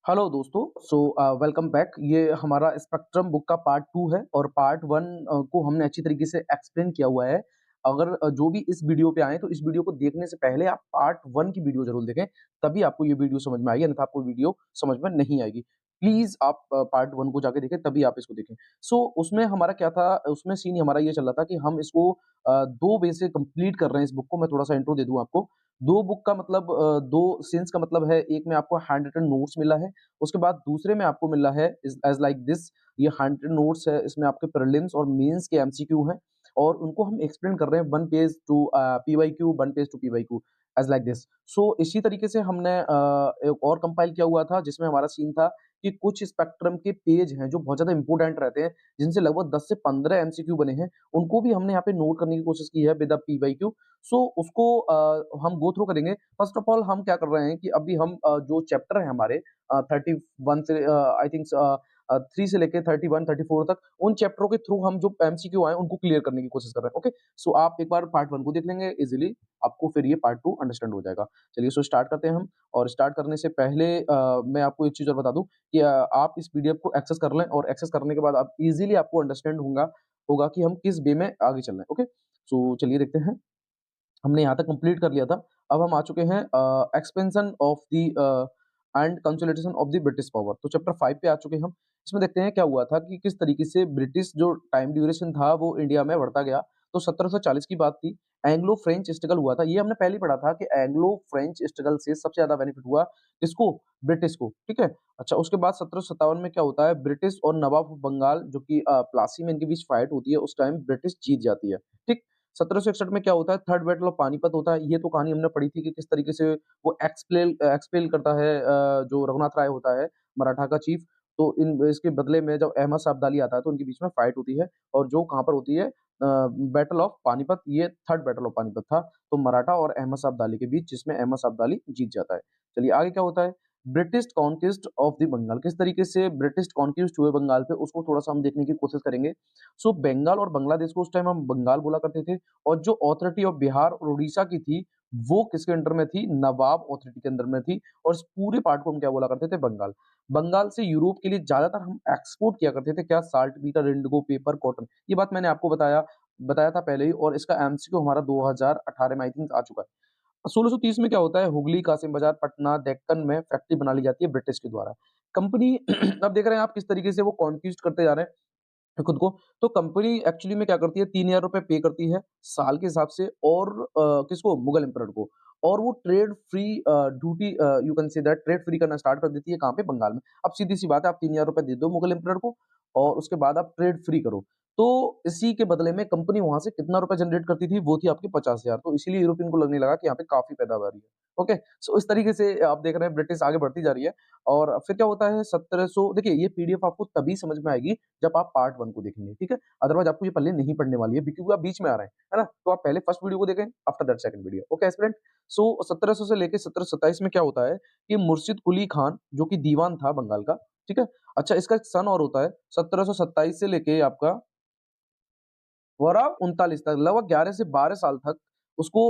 Hello दोस्तों, welcome back. ये हमारा स्पेक्ट्रम बुक का पार्ट 2 है और पार्ट 1 को हमने अच्छी तरीके से एक्सप्लेन किया हुआ है। अगर जो भी इस वीडियो पे आए तो इस वीडियो को देखने से पहले आप पार्ट 1 की वीडियो ज़रूर देखें, तभी आपको ये वीडियो समझ में आएगी, अन्यथा आपको वीडियो समझ में नहीं आएगी। प्लीज़ आप पार्ट 1 को जाके देखें, तभी आप इसको देखें। उसमें हमारा क्या था, उसमें सीन हमारा ये चल रहा था कि हम इसको 2 वे से कंप्लीट कर रहे हैं इस बुक को। मैं थोड़ा-सा इंट्रो दे दूँ आपको। 2 बुक का मतलब 2 सीन्स का मतलब है, एक में आपको हैंड रिटन नोट्स मिला है, उसके बाद दूसरे में आपको मिल रहा है इज़ एज़ लाइक दिस। ये 100 नोट्स है, इसमें आपके प्रीलिम्स और मेंस के एमसीक्यू हैं और उनको हम एक्सप्लेन कर रहे हैं 1 page to PYQ, 1 page to PYQ as like this. इसी तरीके से हमने एक और कंपाइल किया हुआ था जिसमें हमारा सीन था कि कुछ स्पेक्ट्रम के पेज हैं जो बहुत ज़्यादा इम्पोर्टेंट रहते हैं, जिनसे लगभग 10 से 15 एमसीक्यू बने हैं, उनको भी हमने यहाँ पे नोट करने की कोशिश की है विद द पीवाईक्यू। उसको हम गो थ्रू करेंगे। फर्स्ट ऑफ ऑल हम क्या कर रहे हैं कि अभी हम जो चैप्टर है हमारे 31 से आई थिंक 3 से लेके 31, 34 तक उन चैप्टरों के थ्रू हम जो एमसीक्यू आए उनको क्लियर करने की कोशिश कर रहे हैं। ओके, आप एक बार पार्ट 1 को देख लेंगे इजीली, आपको फिर ये पार्ट 2 अंडरस्टैंड हो जाएगा। चलिए स्टार्ट करते हैं हम। और स्टार्ट करने से पहले मैं आपको एक चीज़ और बता दूँ कि आप इस पीडीएफ को एक्सेस कर लें और एक्सेस करने के बाद आप इजीली आपको अंडरस्टैंड होगा होगा कि हम किस वे में आगे चल रहे हैं। ओके, चलिए देखते हैं। हमने यहाँ तक कंप्लीट कर लिया था। अब हम आ चुके हैं expansion of the end consolidation of the British power. तो चैप्टर 5 पे आ चुके हैं हम। इसमें देखते हैं क्या हुआ था कि किस तरीके से ब्रिटिश जो टाइम ड्यूरेशन था वो इंडिया में बढ़ता गया। तो 1740 की बात थी। एंग्लो फ्रेंच स्ट्रगल हुआ था। ये हमने पहले ही पढ़ा था कि एंग्लो फ्रेंच स्ट्रगल से सबसे ज़्यादा बेनिफिट हुआ किसको? ब्रिटिश को, ठीक है? अच्छा, उसके बाद 1757 में क्या होता है, ब्रिटिश और नवाब ऑफ बंगाल जो कि प्लासी में इनके बीच फाइट होती है, उस टाइम ब्रिटिश जीत जाती है, ठीक? 1761 में क्या होता है, थर्ड बैटल ऑफ पानीपत होता है। ये तो कहानी हमने पढ़ी थी कि किस तरीके से वो एक्सपेल करता है जो रघुनाथ राय होता है, मराठा का चीफ। तो इन इसके बदले में जब अहमद शाह अब्दाली आता है तो उनके बीच में फाइट होती है और जो कहाँ पर होती है, बैटल ऑफ पानीपत, ये थर्ड बैटल ऑफ पानीपत था। तो मराठा और अहमद शाह अब्दाली के बीच, जिसमें अहमद शाह अब्दाली जीत जाता है। चलिए आगे क्या होता है, British conquest of the Bengal. किस तरीके से ब्रिटिश कॉन्क्विस्ट हुए बंगाल पे, उसको थोड़ा-सा हम देखने की कोशिश करेंगे। बंगाल और बांग्लादेश को उस टाइम हम बंगाल बोला करते थे और जो अथॉरिटी ऑफ बिहार और उड़ीसा की थी, वो किसके अंडर में थी? नवाब अथॉरिटी के अंडर में थी और इस पूरे पार्ट को हम क्या बोला करते थे? बंगाल। बंगाल से यूरोप के लिए ज़्यादातर हम एक्सपोर्ट किया करते थे क्या? Saltpetre, Indigo, paper, cotton. ये बात मैंने आपको बताया बताया था पहले ही और इसका एमसीक्यू हमारा 2018 में आई थिंक आ चुका है। 1630 में क्या होता है, हुगली, कासिम बाजार, पटना, डेक्कन में फैक्ट्री बना ली जाती है ब्रिटिश के द्वारा। कंपनी अब देख रहे हैं आप किस तरीके से वो कॉन्क्विस्ट करते जा रहे हैं खुद को। तो कंपनी एक्चुअली में क्या करती है, 3000 रुपए पे करती है साल के हिसाब से और किसको? मुगल एम्परर को। और वो trade free duty, you can say that trade free करना स्टार्ट कर देती है कहाँ पे? बंगाल में। अब सीधी-सी बात है, आप 3000 रुपए दे दो मुगल एम्परर को और उसके बाद आप ट्रेड फ्री करो। तो इसी के बदले में कंपनी वहाँ से कितना रुपए जनरेट करती थी? वो थी आपकी 50,000। तो इसीलिए यूरोपियन को लगने लगा कि यहाँ पे काफ़ी पैदावार है। ओके, इस तरीके से आप देख रहे हैं ब्रिटिश आगे बढ़ती जा रही है। और फिर क्या होता है, 1700, देखिए ये पीडीएफ आपको तभी समझ में आएगी जब आप पार्ट 1 को देखेंगे, ठीक है? अदरवाइज़ आपको ये पल्ले नहीं पड़ने वाली है क्योंकि आप बीच में आ रहे हैं, है ना? तो आप पहले फर्स्ट वीडियो को देखें, after that second video. Okay aspirant? 1700 से लेके 1727 में क्या होता है कि मुर्शिद कुली खान जो कि दीवान था बंगाल का, ठीक है? अच्छा, इसका एक सन और होता है 1727 से लेके आपका वरा 39 तक, लगभग 11 से 12 साल तक उसको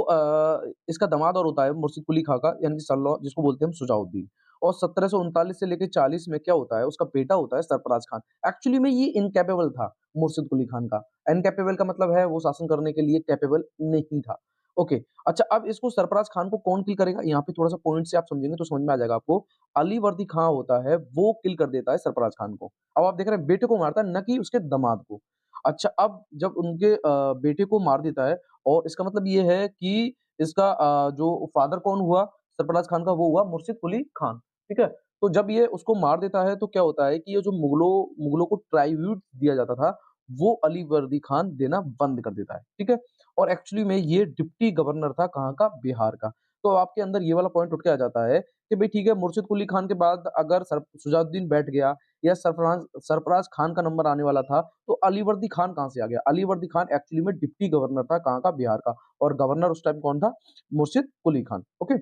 इसका दामाद और होता है मुर्शिद कुली खां का, यानी कि सल्लौह, जिसको बोलते हैं हम शुजाउद्दीन। और 1739 से लेके 40 में क्या होता है, उसका बेटा होता है सरफराज खान। एक्चुअली में ये इनकैपेबल था मुर्शिद कुली खान का। इनकैपेबल का मतलब है वो शासन करने के लिए कैपेबल नहीं था। ओके, अच्छा, अब इसको सरफराज खान को कौन किल करेगा? यहाँ पे थोड़ा-सा पॉइंट से आप समझेंगे तो समझ में आ जाएगा आपको। अली वर्दी खां होता है, वो किल कर देता है सरफराज खान को। अब आप देख रहे हैं बेटे को मारता है, ना कि उसके दामाद को। अच्छा, अब जब उनके बेटे को मार देता है और इसका मतलब ये है कि इसका जो फादर कौन हुआ सरफराज खान का, वो हुआ मुर्शिद कुली खान, ठीक है? तो जब ये उसको मार देता है तो क्या होता है कि ये जो मुगलों को ट्राइब्यूट दिया जाता था, वो अली वर्दी खान देना बंद कर देता है, ठीक है? और एक्चुअली में ये डिप्टी गवर्नर था कहाँ का? बिहार का। तो आपके अंदर ये वाला पॉइंट उठ के आ जाता है कि भई ठीक है, मुर्शिद कुली खान के बाद अगर शुजाउद्दीन बैठ गया या सरफराज सरफराज खान का नंबर आने वाला था, तो अलीवर्दी खान कहाँ से आ गया? अलीवर्दी खान एक्चुअली में डिप्टी गवर्नर था कहाँ का? बिहार का। और गवर्नर उस टाइम कौन था? मुर्शिद कुली खान। ओके?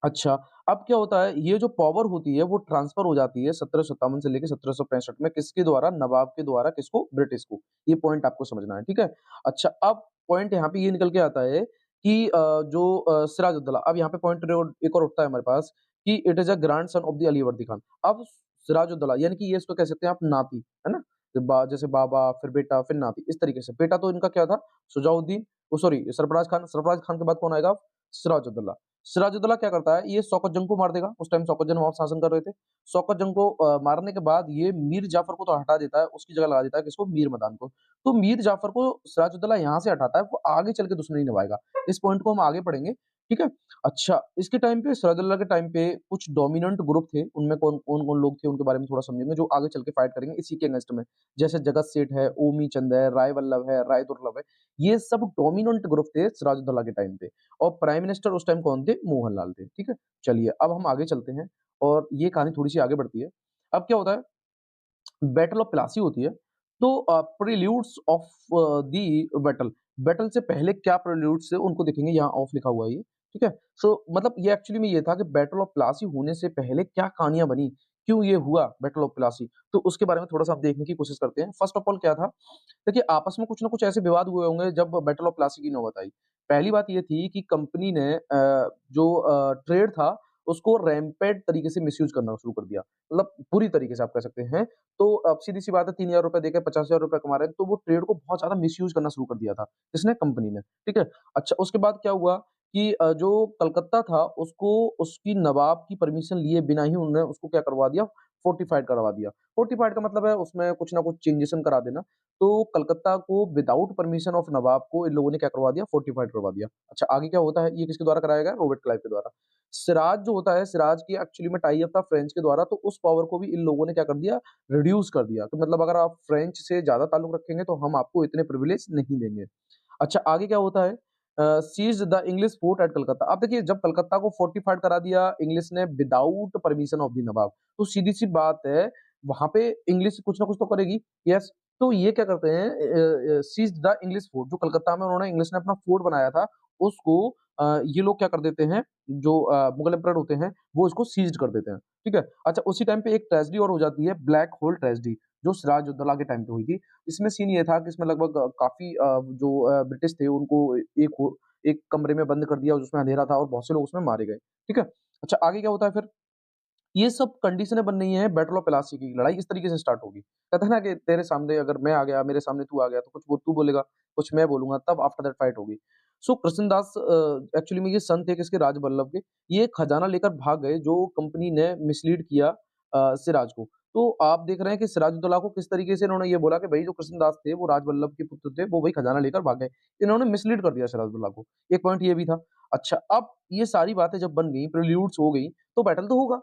अच्छा, अब क्या होता है, ये जो पावर होती है वो ट्रांसफर हो जाती है 1757 से लेके 1765 में किसके द्वारा? नवाब के द्वारा किसको? ब्रिटिश को। ये पॉइंट आपको समझना है, ठीक है? अच्छा, अब पॉइंट यहाँ पे ये निकल के आता है कि सिराजुद्दौला, अब यहाँ पे पॉइंट एक और उठता है हमारे पास कि it is a grandson of the Alivardi Khan. अब सिराजुद्दौला यानी कि ये इसको कह सकते हैं आप नाती, है ना? जैसे बाबा, फिर बेटा, फिर नाती, इस तरीके से। बेटा तो इनका क्या था? शुजाउद्दीन, सॉरी, सरफराज खान के बाद कौन आएगा? सिराजुद्दौला। सिराजुद्दौला क्या करता है? ये शौकत जंग को मार देगा। उस टाइम शौकत जंग नवाब शासन कर रहे थे। शौकत जंग को मारने के बाद ये मीर जाफर को तो हटा देता है, उसकी जगह लगा देता है किसको? मीर मदान को। तो मीर जाफर को सिराजुद्दौला यहाँ से हटाता है, वो आगे चल के दुश्मनी निभाएगा। इस पॉइंट को हम आगे पढ़ेंगे, ठीक है? अच्छा, इसके टाइम पे सिराजुद्दौला के टाइम पे कुछ डोमिनेंट ग्रुप थे, उनमें कौन-कौन लोग थे उनके बारे में थोड़ा समझेंगे, जो आगे चल के फाइट करेंगे इसी के अगेंस्ट में। जैसे जगत सेठ है, ओमी चंद है, राय वल्लभ है, राय दुर्लभ है, ये सब डोमिनेंट ग्रुप थे सिराजुद्दौला के टाइम पे और प्राइम मिनिस्टर उस टाइम कौन थे? मोहनलाल थे, ठीक है? चलिए, अब हम आगे चलते हैं और ये कहानी थोड़ी-सी आगे बढ़ती है। अब क्या होता है, बैटल ऑफ प्लासी होती है, तो प्रिल्यूड्स ऑफ दी बैटल, बैटल से पहले क्या प्रिल्यूड्स थे उनको देखेंगे, यहाँ ऑफ लिखा हुआ है ये, ठीक है? सो मतलब ये एक्चुअली में ये था कि बैटल ऑफ प्लासी होने से पहले क्या कहानियाँ बनी, क्यों ये हुआ बैटल ऑफ प्लासी, तो उसके बारे में थोड़ा-सा हम देखने की कोशिश करते हैं। फर्स्ट ऑफ ऑल क्या था, देखिए आपस में कुछ ना कुछ ऐसे विवाद हुए होंगे जब बैटल ऑफ प्लासी की नौबत आई। पहली बात ये थी कि कंपनी ने जो ट्रेड था उसको रैम्पेड तरीके से मिसयूज़ करना शुरू कर दिया। मतलब पूरी तरीके से आप कह सकते हैं। तो अब सीधी-सी बात है, ₹3000 देके ₹50,000 कमा रहे हैं, तो वो ट्रेड को बहुत ज़्यादा मिसयूज़ करना शुरू कर दिया था। किसने? कंपनी ने, ठीक है? अच्छा, उसके बाद क्या हुआ कि जो कलकत्ता था उसको उसकी नवाब की परमिशन लिए बिना ही उन्होंने उसको क्या करवा दिया? फोर्टिफाइड करवा दिया। फोर्टिफाइड का मतलब है उसमें कुछ ना कुछ चेंजेशन करा देना। तो कलकत्ता को विदाउट परमिशन ऑफ नवाब को इन लोगों ने क्या करवा दिया? फोर्टिफाइड करवा दिया। अच्छा, आगे क्या होता है? ये किसके द्वारा कराया गया? रॉबर्ट क्लाइव के द्वारा। सिराज जो होता है, सिराज की एक्चुअली में टाई अप था फ्रेंच के द्वारा, तो उस पावर को भी इन लोगों ने क्या कर दिया? रिड्यूस कर दिया। तो मतलब अगर आप फ्रेंच से ज़्यादा ताल्लुक रखेंगे तो हम आपको इतने प्रिविलेज नहीं देंगे। अच्छा, आगे क्या होता है? Seized the English fort at Calcutta. अब देखिए, जब कलकत्ता को फोर्टिफाइड करा दिया इंग्लिश ने विदाउट परमिशन ऑफ द नवाब, तो सीधी-सी बात है, वहाँ पे इंग्लिश कुछ ना कुछ तो करेगी। यस, तो ये क्या करते हैं, सीज़्ड द इंग्लिश फोर्ट, जो कलकत्ता में उन्होंने इंग्लिश ने अपना फोर्ट बनाया था, उसको ये लोग क्या कर देते हैं, जो मुगल एम्परर होते हैं, वो इसको सीज़्ड कर देते हैं, ठीक है? अच्छा, उसी टाइम पे एक ट्रेजेडी और हो जाती है, ब्लैक होल ट्रेजेडी, जो सिराजुद्दौला के टाइम पे हुई थी। इसमें सीन ये था कि इसमें लगभग काफ़ी जो ब्रिटिश थे उनको एक कमरे में बंद कर दिया जिसमें अँधेरा था और बहुत से लोग उसमें मारे गए, ठीक है? अच्छा, आगे क्या होता है फिर? ये सब कंडीशनें बन रही हैं, बैटल ऑफ प्लासी की लड़ाई इस तरीके से स्टार्ट होगी। कहते हैं ना कि तेरे सामने अगर मैं आ गया, मेरे सामने तू आ गया, तो कुछ वो तू बोलेगा, कुछ मैं बोलूँगा, तब आफ्टर दैट फाइट होगी। सो कृष्णदास एक्चुअली में ये सन थे किसके? राज बल्लभ के। ये खजाना लेकर भाग गए, जो कंपनी ने मिसलीड किया सिराज को। तो आप देख रहे हैं कि सिराजुद्दौला को किस तरीके से इन्होंने ये बोला कि भई जो कृष्णदास थे, वो राज बल्लभ के पुत्र थे, वो वही खजाना लेकर भाग गए। इन्होंने मिसलीड कर दिया सिराजुद्दौला को। एक पॉइंट ये भी था। अच्छा, अब ये सारी बातें जब बन गई, प्रिल्यूड्स हो गई, तो बैटल तो होगा।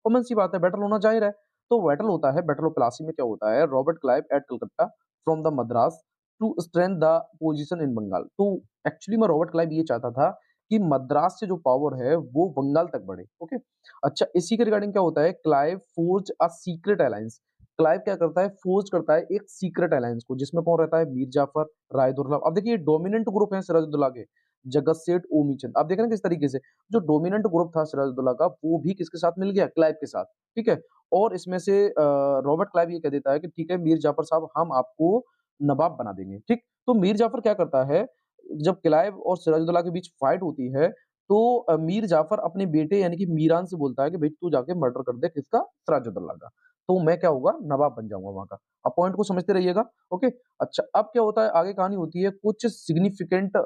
कॉमन सी बात है, बैटल होना ज़ाहिर है। तो बैटल होता है, बैटल ऑफ प्लासी में क्या होता है, Robert Clive at Calcutta from the Madras to strength the position in Bengal. तो एक्चुअली में रॉबर्ट क्लाइव ये चाहता था कि मद्रास से जो पावर है वो बंगाल तक बढ़े, ओके। अच्छा, इसी के रिगार्डिंग क्या होता है, Clive forge a secret alliance. Clive क्या करता है, फोर्ज करता है एक सीक्रेट अलायंस को, जिसमें कौन रहता है, मीर जाफर, राय दुर्लभ। अब देखिए डोमिनेंट ग्रुप है सिराजुद्दौला के, जगत सेठ, ओमी चंद। आप देख रहे हैं किस तरीके से जो डोमिनेंट ग्रुप था सिराजुद्दौला का, वो भी किसके साथ मिल गया, क्लाइव के साथ, ठीक है। और इसमें से रॉबर्ट क्लाइव ये कह देता है कि ठीक है मीर जाफर साहब, हम आपको नवाब बना देंगे, ठीक। तो मीर जाफर क्या करता है, जब क्लाइव और सिराजुद्दौला के बीच फाइट होती है, तो मीर जाफर अपने बेटे यानी कि मीरान से बोलता है कि भाई तू जाके मर्डर कर दे किसका, सिराजुद्दौला का, तो मैं क्या होऊँगा, नवाब बन जाऊँगा वहाँ का। आप पॉइंट को समझते रहिएगा, ओके। अच्छा, अब क्या होता है, आगे कहानी होती है, कुछ सिग्निफिकेंट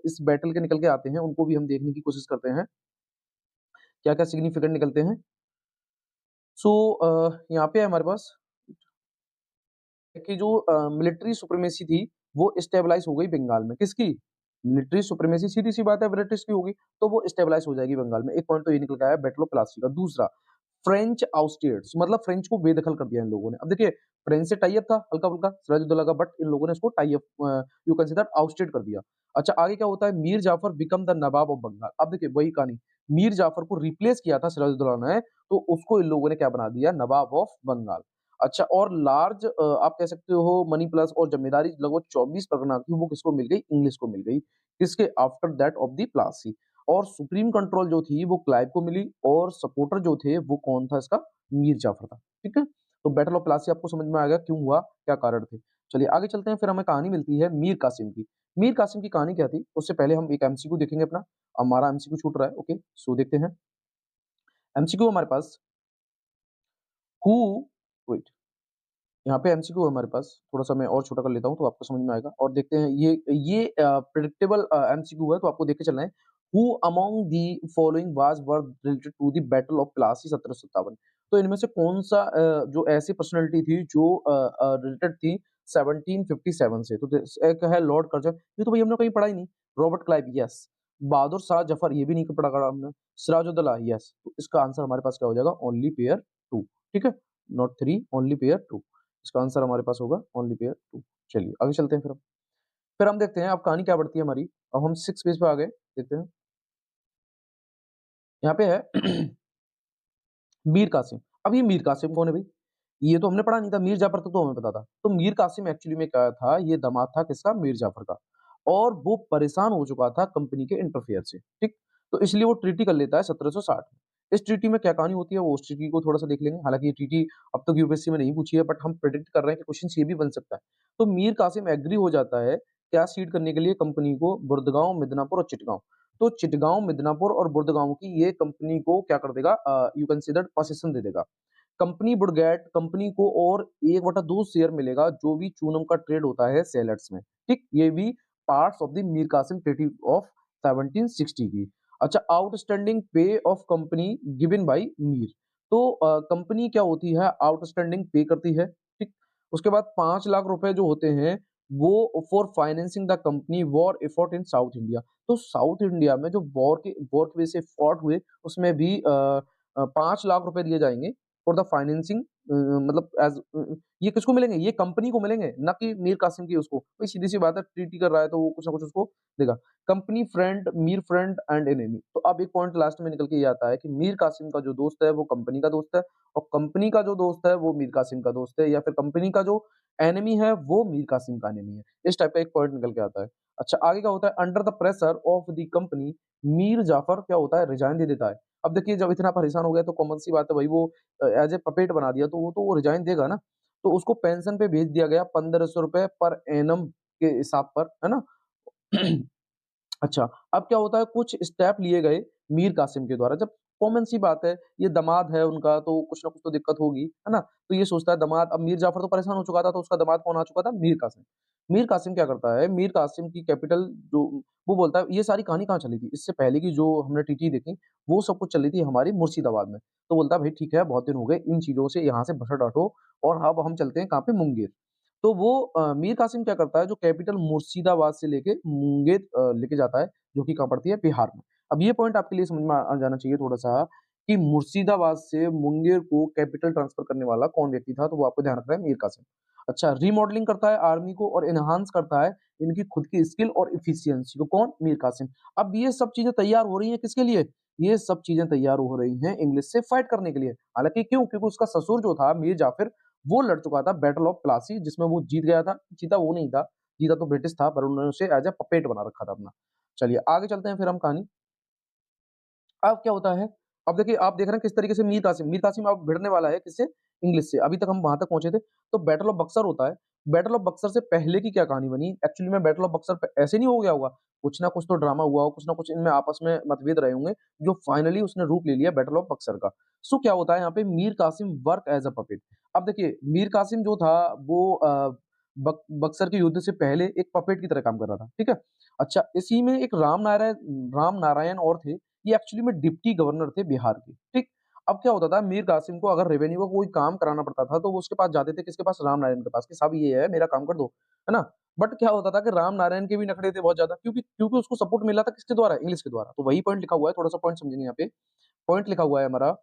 इस बैटल के निकल के आते हैं, उनको भी हम देखने की कोशिश करते हैं, क्या-क्या सिग्निफिकेंट निकलते हैं। सो यहाँ पे है हमारे पास कि जो मिलिट्री सुप्रीमेसी थी, वो स्टेबलाइज़ हो गई बंगाल में। किसकी? मिलिट्री सुप्रीमेसी, सीधी-सी बात है, ब्रिटिश की होगी, तो वो स्टेबलाइज़ हो जाएगी बंगाल में। एक पॉइंट तो ये निकल के आया बैटल ऑफ प्लासी का। दूसरा, फ्रेंच आउटस्टेड्स, मतलब फ्रेंच को बेदखल कर दिया इन लोगों ने। अब देखिए, फ्रेंच से टाई अप था हल्का-फुल्का सिराजुद्दौला का, बट इन लोगों ने उसको tie up you can say that ousted कर दिया। अच्छा, आगे क्या होता है, Mir Jafar become the Nawab of Bengal. अब देखिए वही कहानी, मीर जाफर को रिप्लेस किया था सिराजुद्दौला ने, तो उसको इन लोगों ने क्या बना दिया, नवाब ऑफ बंगाल। अच्छा, और लार्ज आप कह सकते हो मनी प्लस और ज़िम्मेदारी लगभग 24 परगना की, वो किसको मिल गई, इंग्लिश को मिल गई। किसके? After that of the Plassey. और सुप्रीम कंट्रोल जो थी वो क्लाइव को मिली, और सपोर्टर जो थे वो कौन था इसका, मीर जाफर था, ठीक है। तो बैटल ऑफ प्लासी आपको समझ में आ गया क्यों हुआ, क्या कारण थे। चलिए आगे चलते हैं, फिर हमें कहानी मिलती है मीर कासिम की। मीर कासिम की कहानी क्या थी, उससे पहले हम एक एमसीक्यू देखेंगे अपना, हमारा एमसीक्यू छूट रहा है, ओके, सो देखते हैं। एमसीक्यू हमारे पास हु वेट यहाँ पे एमसीक्यू है हमारे पास, थोड़ा-सा मैं और छोटा कर लेता हूँ तो आपको समझ में आएगा और देखते हैं ये प्रेडिक्टेबल एमसीक्यू है तो आपको देख के चलना है। Who among the following was were related to the battle of Plassey 1757। तो इनमें से कौन-सा जो ऐसी पर्सनैलिटी थी जो रिलेटेड थी 1757 से। तो दिस एक है लॉर्ड कर्जन, ये तो भई हमने कहीं पढ़ा ही नहीं। Robert Clive yes. Bahadur Shah Zafar ये भी नहीं पढ़ा करा हमने। सिराजुद्दौला यस। तो इसका आंसर हमारे पास क्या हो जाएगा? ओनली पेयर 2 ठीक है? Not 3 only pair 2। इसका आंसर हमारे पास होगा ओनली पेयर 2। चलिए आगे चलते हैं फिर हम देखते हैं अब कहानी क्या बढ़ती है हमारी। अब हम 6 पेज पे आ गए, देखते हैं। यहाँ पे है मीर कासिम। अब ये मीर कासिम कौन है भई? ये तो हमने पढ़ा नहीं था, मीर जाफ़र तक तो हमें पता था। तो मीर कासिम एक्चुअली में क्या था, ये दामाद था किसका? मीर जाफ़र का। और वो परेशान हो चुका था कंपनी के इंटरफेयर से, ठीक? तो इसलिए वो ट्रीटी कर लेता है 1760 में। इस ट्रीटी में क्या कहानी होती है, वो उस ट्रीटी को थोड़ा-सा देख लेंगे। हालाँकि ये ट्रीटी अब तक यूपीएससी में नहीं पूछी है, बट हम प्रेडिक्ट कर रहे हैं कि क्वेश्चन ये भी बन सकता है। तो मीर कासिम एग्री हो जाता है, क्या सीड करने के लिए कंपनी को बुर्दगाँव, मिदनापुर और चिटगाँव। तो चिटगाँव, मिदनापुर और बुर्दगाँव की ये कंपनी को क्या कर देगा you can say that possession दे देगा। कंपनी वुड गेट कंपनी को और 1/2 शेयर मिलेगा जो भी चूनम का ट्रेड होता है सेलर्स में, ठीक? ये भी parts of the Mir Kasim treaty of 1760 की। अच्छा outstanding pay off company given by Mir. तो कंपनी क्या होती है आउटस्टैंडिंग पे करती है, ठीक? उसके बाद 5 लाख रुपए जो होते हैं वो for financing the company war effort in south India. तो साउथ इंडिया में जो वॉर की वजह से फॉट हुए उसमें भी 5 लाख रुपए दिए जाएँगे फॉर द फाइनेंसिंग मतलब ये किसको मिलेंगे? ये कंपनी को मिलेंगे, ना कि मीर कासिम की उसको। भाई सीधी-सी बात है ट्रीटी कर रहा है तो वो कुछ ना कुछ उसको देगा। Company friend, Mir friend and enemy. तो अब एक पॉइंट लास्ट में निकल के ये आता है कि मीर कासिम का जो दोस्त है वो कंपनी का दोस्त है और कंपनी का जो दोस्त है वो मीर कासिम का दोस्त है या फिर कंपनी का जो एनिमी है वो मीर कासिम का एनिमी है। इस टाइप का एक पॉइंट निकल के आता है। अच्छा आगे क्या होता है under the pressure of the company Mir Jafar क्या होता है रिज़ाइन दे देता है। अब देखिए जब इतना परेशान हो गया तो कॉमन सी बात है भाई वो एज़ ए पपेट बना दिया तो वो रिज़ाइन देगा ना। तो उसको पेंशन पे भेज दिया गया ₹1500 पर एनम के हिसाब पर, है ना? अच्छा, अब क्या होता है कुछ स्टेप लिए गए मीर कासिम के द्वारा। जब कॉमन सी बात है, ये दामाद है उनका तो कुछ ना कुछ तो दिक्कत होगी, है ना? तो ये सोचता है दामाद अब मीर जाफ़र तो परेशान हो चुका था तो उसका दामाद कौन आ चुका था? मीर कासिम। मीर कासिम क्या करता है, मीर कासिम की कैपिटल जो वो बोलता है ये सारी कहानी कहाँ चली थी? इससे पहले की जो हमने टीटी देखी, वो सब कुछ चली थी हमारी मुर्शिदाबाद में। तो बोलता है भाई ठीक है, बहुत दिन हो गए इन चीज़ों से यहाँ से भसड़ हटो और अब हम चलते हैं कहाँ पे? मुंगेर। तो वो मीर कासिम क्या करता है जो कैपिटल मुर्शिदाबाद से लेके मुंगेर लेके जाता है, जो कि कहाँ पड़ती है? बिहार में। अब ये पॉइंट आपके लिए समझ में आ जाना चाहिए थोड़ा-सा कि मुर्शिदाबाद से मुंगेर को कैपिटल ट्रांसफर करने वाला कौन व्यक्ति था? तो वो आपको ध्यान रखना है मीर कासिम। अच्छा रीमॉडलिंग करता है आर्मी को और एनहांस करता है इनकी खुद की स्किल और एफिशिएंसी को कौन? मीर कासिम। अब ये सब चीज़ें तैयार हो रही हैं किसके लिए? ये सब चीज़ें तैयार हो रही हैं इंग्लिश से फाइट करने के लिए। हालाँकि क्यों? क्योंकि उसका ससुर जो था मीर जाफ़िर वो लड़ चुका था बैटल ऑफ प्लासी जिसमें वो जीत गया था। जीता वो नहीं था, जीता तो ब्रिटिश था पर उन्होंने उसे एज़ अ पपेट बना रखा था अपना। चलिए आगे चलते हैं फिर हम कहानी। अब क्या होता है, अब देखिए आप देख रहे हैं किस तरीके से मीर कासिम अब भिड़ने वाला है किससे? इंग्लिश से। अभी तक हम वहाँ तक पहुँचे थे। तो बैटल ऑफ बक्सर होता है। बैटल ऑफ बक्सर से पहले की क्या कहानी बनी? एक्चुअली में बैटल ऑफ बक्सर प ऐसे नहीं हो गया होगा। कुछ ना कुछ तो ड्रामा हुआ होगा, कुछ ना कुछ इनमें आपस में मतभेद रहे होंगे, जो फाइनली उसने रूप ले लिया बैटल ऑफ बक्सर का। सो क्या होता है यहाँ पे Mir Qasim work as a puppet. अब देखिए मीर कासिम जो था वो बक्सर के युद्ध से पहले एक पपेट की तरह काम कर रहा था, ठीक है? अच्छा इसी में एक राम नारायण और थे ये एक्चुअली में डिप्टी गवर्नर थे बिहार के, ठीक? अब क्या होता था मीर कासिम को अगर रेवेन्यू का कोई काम कराना पड़ता था, तो वो उसके पास जाते थे, किसके पास? राम नारायण के पास कि साहब ये है, मेरा काम कर दो, है ना? बट क्या होता था कि राम नारायण के भी नखरे थे बहुत ज़्यादा क्योंकि उसको सपोर्ट मिला था किसके द्वारा? इंग्लिश के द्वारा। तो वही पॉइंट लिखा हुआ है, थोड़ा-सा पॉइंट समझेंगे यहाँ पे। पॉइंट लिखा हुआ है हमारा